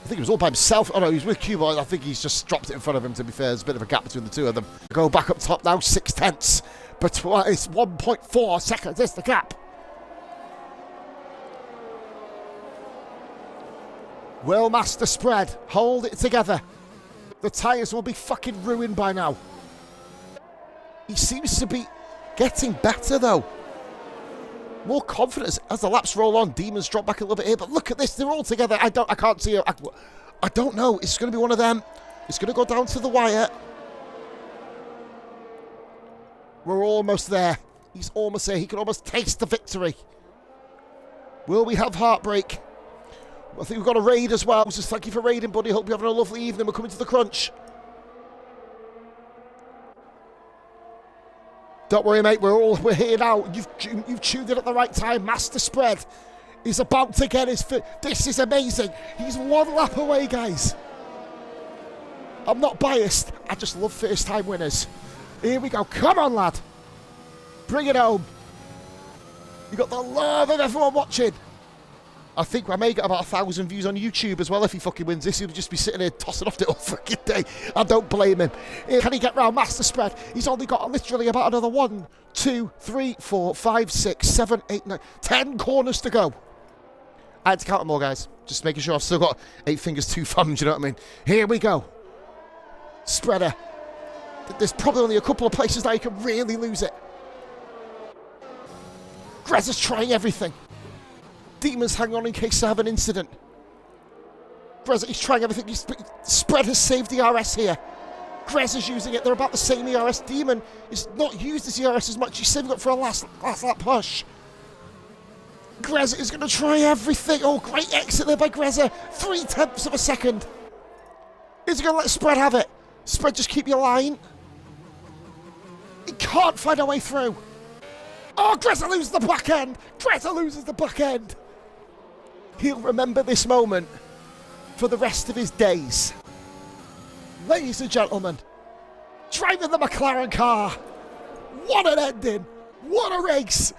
I think he was all by himself. Oh no, he was with Cuba. I think he's just dropped it in front of him, to be fair. There's a bit of a gap between the two of them. Go back up top now. 6/10. But it's 1.4 seconds. There's the gap. Will Master Spread hold it together? The tyres will be fucking ruined by now. He seems to be getting better, though. More confidence as the laps roll on. Demons drop back a little bit here, but look at this. They're all together. I can't see it. I don't know. It's going to be one of them. It's going to go down to the wire. We're almost there. He's almost there. He can almost taste the victory. Will we have heartbreak? I think we've got a raid as well. Just thank you for raiding, buddy. Hope you're having a lovely evening. We're coming to the crunch. Don't worry, mate. We're here now. You've tuned in at the right time. Master Spread is about to get his... This is amazing. He's 1 lap away, guys. I'm not biased. I just love first-time winners. Here we go. Come on, lad. Bring it home. You got the love of everyone watching. I think I may get about 1,000 views on YouTube as well if he fucking wins this. He'll just be sitting here tossing off the whole fucking day. I don't blame him. Can he get round Master Spread? He's only got literally about another 1, 2, 3, 4, 5, 6, 7, 8, 9, 10 corners to go. I had to count them all, guys. Just making sure I've still got 8 fingers, 2 thumbs, you know what I mean? Here we go. Spreader. There's probably only a couple of places that you can really lose it. Grezza's trying everything. Demon's hanging on in case I have an incident. Grezza, he's trying everything. Spread has saved the ERS here. Grezza's using it. They're about the same ERS. Demon is not used as ERS as much. He's saving up for a last lap push. Grezza is going to try everything. Oh, great exit there by Grezza. 0.3 of a second. Is he going to let Spread have it? Spread, just keep your line. He can't find a way through. Oh, Grezza loses the back end. Grezza loses the back end. He'll remember this moment for the rest of his days. Ladies and gentlemen, driving the McLaren car. What an ending. What a race.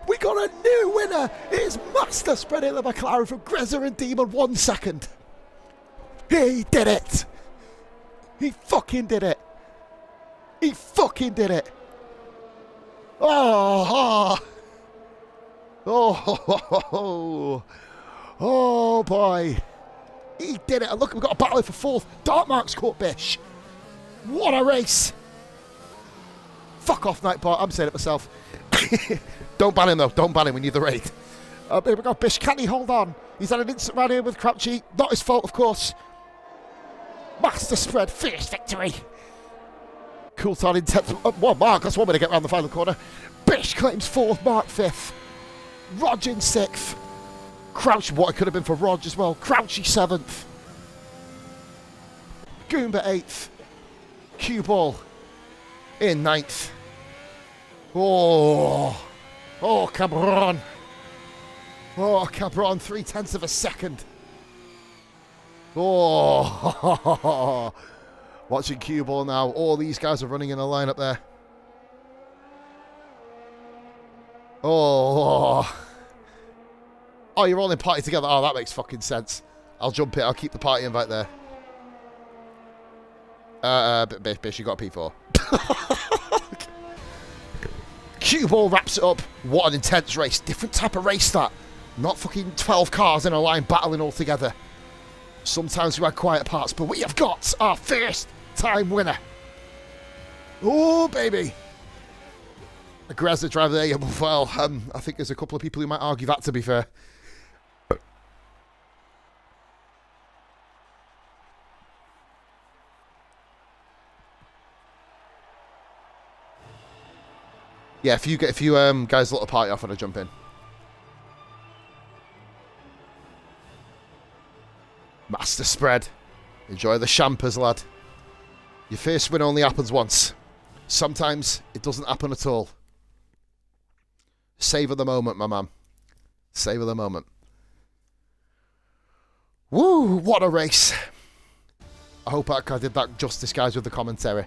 We got a new winner. It is Master Spread in the McLaren from Grezza and Demon 1 second. He did it. He fucking did it. He fucking did it. Oh, oh boy. He did it. And look, we've got a battle for 4th. Dartmark's caught Bish. What a race. Fuck off, Nightbot. I'm saying it myself. Don't ban him, though. Don't ban him. We need the raid. Here we go. Bish, can he hold on? He's had an instant run here with Crouchy. Not his fault, of course. Master Spread. Fierce victory. Coulthard in 10th. Well, Mark, that's one way to get around the final corner. Bish claims 4th, Mark 5th. Rog in 6th. Crouch, what it could have been for Rog as well. Crouchy 7th. Goomba 8th. Cue Ball in 9th. Oh, Cabron. Oh, Cabron, 0.3 of a second. Oh, watching Cue Ball now. All these guys are running in a line up there. Oh, you're all in party together. Oh, that makes fucking sense. I'll jump it. I'll keep the party invite there. Bish, you got a P4. Cue Ball wraps it up. What an intense race. Different type of race that. Not fucking 12 cars in a line battling all together. Sometimes we had quiet parts, but we have got our first time winner. Oh, baby. A Grezza driver there. Well, I think there's a couple of people who might argue that, to be fair. Yeah, if you guys let the party off when I jump in. Master Spread. Enjoy the champers, lad. Your first win only happens once. Sometimes it doesn't happen at all. Savour the moment, my man. Savour the moment. Woo, what a race. I hope I did that justice, guys, with the commentary.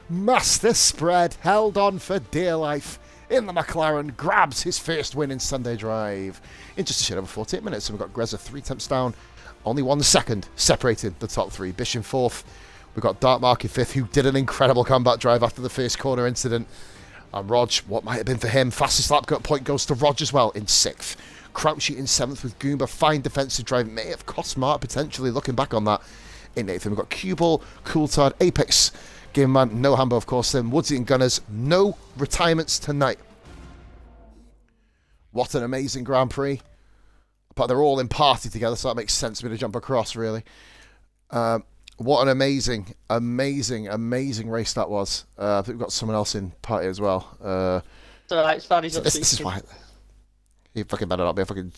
Master Spread held on for dear life in the McLaren, grabs his first win in Sunday Drive in just a shade over 48 minutes. And we've got Grezza 3 down, only 1 second separating the top 3. Bish in 4th. We've got Dartmark in 5th, who did an incredible combat drive after the first corner incident. And Rog, what might have been for him, fastest lap point goes to Rog as well in 6th. Crouchy in 7th with Goomba. Fine defensive drive. May have cost Mark potentially, looking back on that, in 8th. And we've got Cue Ball, Coulthard, Apex, Game Man, no Hambo, of course, then Woodsy and Gunners. No retirements tonight. What an amazing Grand Prix. But they're all in party together, so that makes sense for me to jump across, really. What an amazing, amazing, amazing race that was. I think we've got someone else in party as well. It's fine, he's not this is why. You fucking better not be. I fucking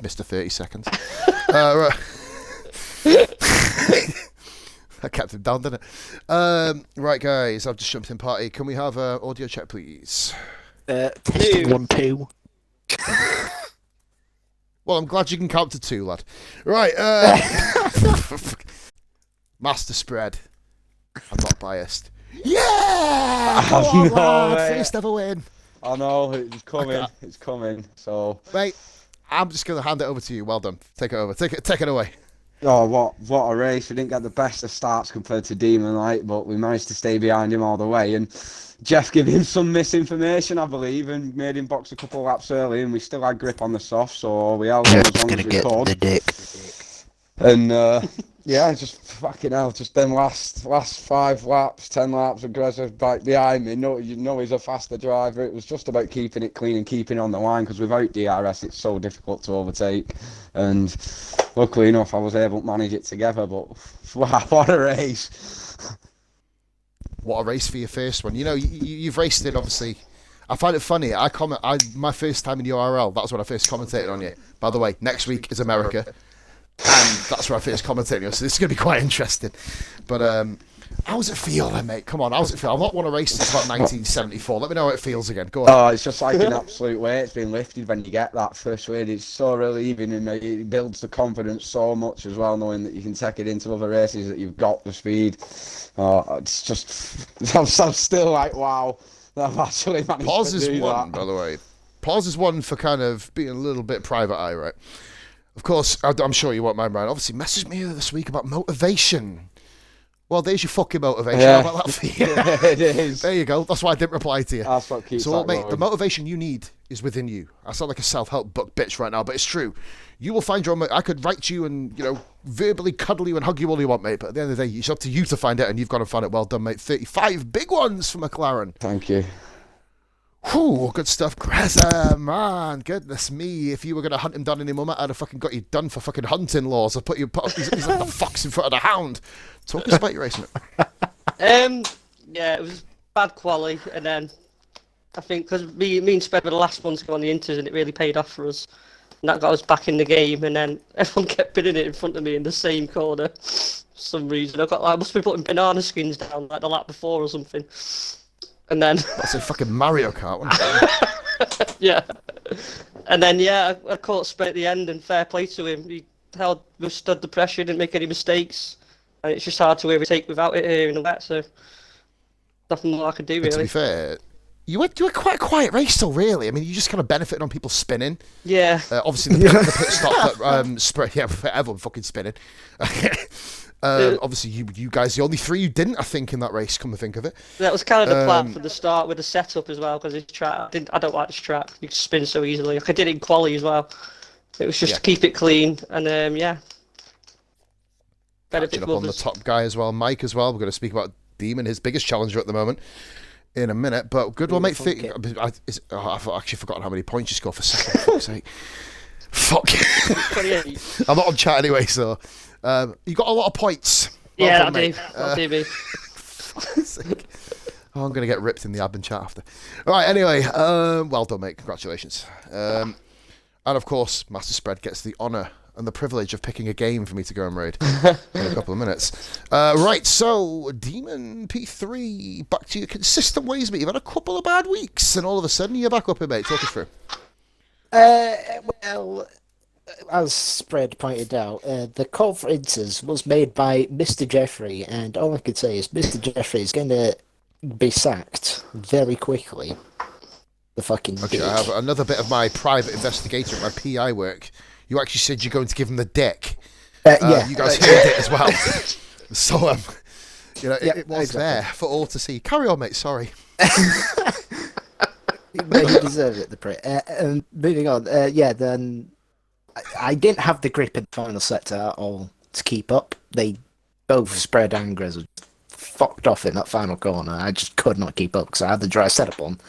missed a 30 seconds. Right. I kept him down, didn't it? Right, guys, I've just jumped in party. Can we have audio check, please? Testing 1, 2. Well, I'm glad you can count to 2, lad. Right, Master Spread. I'm not biased. Yeah! Come on, lad. First ever win. I know, it's coming. It's coming. So, Mate, I'm just going to hand it over to you. Well done. Take it over. Take it away. oh, what a race. We didn't get the best of starts compared to Demon Light, but we managed to stay behind him all the way. And Jeff gave him some misinformation, I believe, and made him box a couple of laps early, and we still had grip on the soft, so we held on as long as we could. The dick. And yeah, just fucking hell, just them last 5 laps, 10 laps, and Grez's back behind me. No, you know he's a faster driver. It was just about keeping it clean and keeping on the line, because without DRS it's so difficult to overtake. And luckily enough, I was able to manage it together. But wow, what a race! What a race for your first one. You know, you've raced it, obviously. I find it funny. My first time in URL, that was when I first commentated on you. By the way, next week is America. And that's where I first commentated on you, so this is going to be quite interesting. But how does it feel then, mate? Come on, how does it feel? I've not won a race since about 1974. Let me know how it feels again. Go on. Oh, it's just like an absolute weight's been lifted when you get that first win. It's so relieving, and it builds the confidence so much as well, knowing that you can take it into other races, that you've got the speed. Oh, it's just, I'm still like, wow, I've actually managed Pause to is do one, that. by the way. Pause is one for kind of being a little bit private eye, right? Of course, I'm sure you won't mind, Brian. Obviously, messaged me this week about motivation. Well, there's your fucking motivation. Yeah. How about that for you? Yeah, it is. There you go. That's why I didn't reply to you. That's what keeps So, that mate, going. the motivation you need is within you. I sound like a self-help book bitch right now, but it's true. You will find your own. I could write to you and, verbally cuddle you and hug you all you want, mate. But at the end of the day, it's up to you to find it, and you've got to find it. Well done, mate. 35 big ones for McLaren. Thank you. Whew, good stuff. Grezza, man, goodness me. If you were going to hunt him down anymore, I'd have fucking got you done for fucking hunting laws. I'd he's like the fox in front of the hound. Talk us about your racing. Yeah, it was bad quality, and then I think because me and Sped were the last ones to go on the Inters, and it really paid off for us. And that got us back in the game, and then everyone kept bidding it in front of me in the same corner for some reason. I must be putting banana skins down like the lap before or something. And then That's a fucking Mario Kart, wasn't it? yeah, and then I caught Sped at the end, and fair play to him. He withstood the pressure, didn't make any mistakes, and it's just hard to overtake without it here in the wet. So nothing more I could do But to be really. fair, you were quite a quiet race still, really. I mean, you just kind of benefited on people spinning. Yeah. Obviously, the pit stop that spread. Yeah, everyone fucking spinning. Obviously, you guys, the only 3 you didn't, I think, in that race. Come to think of it. That was kind of the plan from the start with the setup as well, because this track, I don't like this track. You spin so easily. Like I did it in quali as well. It was just to keep it clean, and Catching up on the top guy as well, Mike as well. We're going to speak about Demon, his biggest challenger at the moment, in a minute. But good one, mate. I've actually forgotten how many points you scored for second. For fuck's sake. Fuck. 28. I'm not on chat anyway, so you got a lot of points. Well Yeah, done, mate. I'll do me. Oh, I'm going to get ripped in the admin chat after. All right, anyway, well done, mate. Congratulations. And, of course, Master Spread gets the honour and the privilege of picking a game for me to go and raid in a couple of minutes. Right, so, Demon P3, back to your consistent ways, mate. You've had a couple of bad weeks, and all of a sudden you're back up here, mate. Talk us through. Well, as Spread pointed out, the call for Inters was made by Mr. Jeffrey, and all I could say is Mr. Jeffrey is going to be sacked very quickly. The fucking Okay, dick. I have another bit of my private investigator at my PI work. You actually said you're going to give him the deck. Yeah. You guys heard it as well. So, it was exactly. there for all to see. Carry on, mate. Sorry. No, he deserves it, the prick. Moving on, then I didn't have the grip in the final sector at all to keep up. They both Spread and Grezza fucked off in that final corner. I just could not keep up because I had the dry setup on.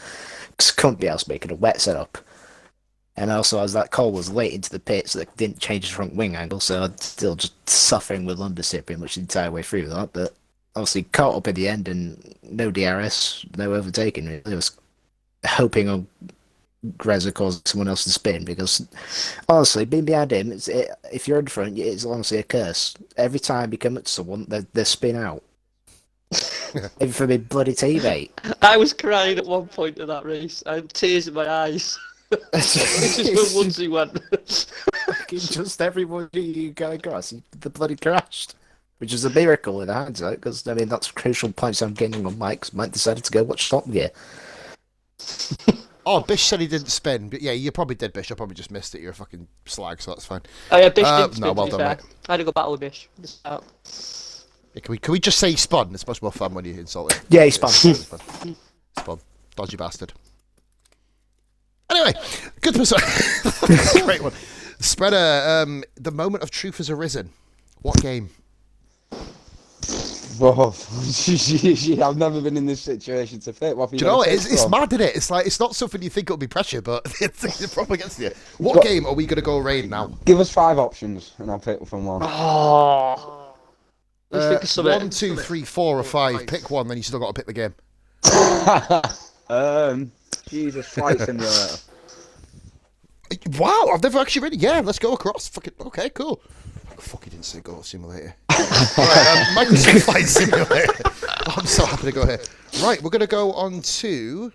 Because couldn't be else making a wet setup. And also, as that call was late into the pits, that didn't change the front wing angle, so I'm still just suffering with undersip pretty much the entire way through that. But obviously, caught up in the end and no DRS, no overtaking. It was hoping on Grezza caused someone else to spin, because honestly, being behind him, if you're in front, it's honestly a curse. Every time you come up to someone, they spin out. Even for me bloody teammate. I was crying at one point of that race. I had tears in my eyes. This is when Woodsy went. Just everyone you go across, the bloody crashed. Which is a miracle in hindsight, because I mean that's crucial points I'm gaining on Mike, 'cause Mike decided to go watch Top Gear. Oh, Bish said he didn't spin. But yeah, you probably did, Bish. I probably just missed it. You're a fucking slag, so that's fine. Oh yeah, Bish did spin, no, well to be done, fair. mate. I had to go battle with Bish. Just out. Yeah, can we just say spun? It's much more fun when you insult him. Yeah, he spun. Spun. Dodgy bastard. Anyway, good person. Great one. Spreader, the moment of truth has arisen. What game? Whoa. I've never been in this situation to fit. What have Do you know what? got to pick It's from? mad, isn't it? It's like, it's not something you think it'll be pressure, but it's probably against you. What game are we going to go raid now? Give us 5 options and I'll pick from one. Oh. Let's think of something. 1, 2, 3, 4, or 5. Pick one, then you still got to pick the game. Jesus, Flight Simulator. Wow, I've never actually read it. Yeah, let's go across. Fucking okay, cool. Fuck, he didn't say Goat Simulator. Right, Microsoft Flight Simulator. Oh, I'm so happy to go here. Right, we're gonna go on to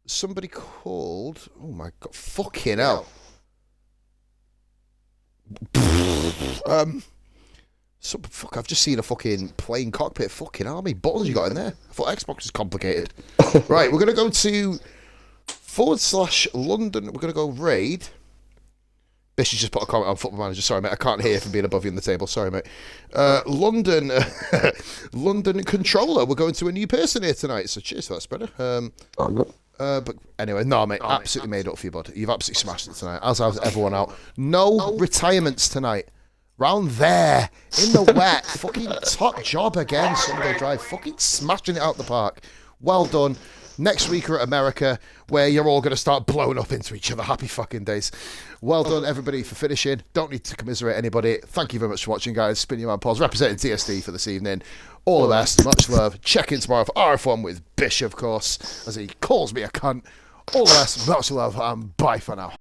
somebody called. Oh my god, fucking hell. Fuck, I've just seen a fucking plane cockpit. Fucking army buttons you got in there. I thought Xbox was complicated. Right, we're gonna go to /London. We're gonna go raid. Bish has just put a comment on Football Manager. Sorry, mate. I can't hear from being above you on the table. Sorry, mate. London, London controller. We're going to a new person here tonight. So cheers for that, spreader. But anyway, no, mate. Absolutely made up for you, bud. You've absolutely smashed it tonight. As has everyone out. No retirements tonight. Round there in the wet. Fucking top job again. Sunday Drive. Fucking smashing it out the park. Well done. Next week we're at America, where you're all going to start blowing up into each other. Happy fucking days. Well done, everybody, for finishing. Don't need to commiserate anybody. Thank you very much for watching, guys. Spin your man Paws, representing TSD for this evening. All the best. Much love. Check in tomorrow for RF1 with Bish, of course, as he calls me a cunt. All the best. Much love, and bye for now.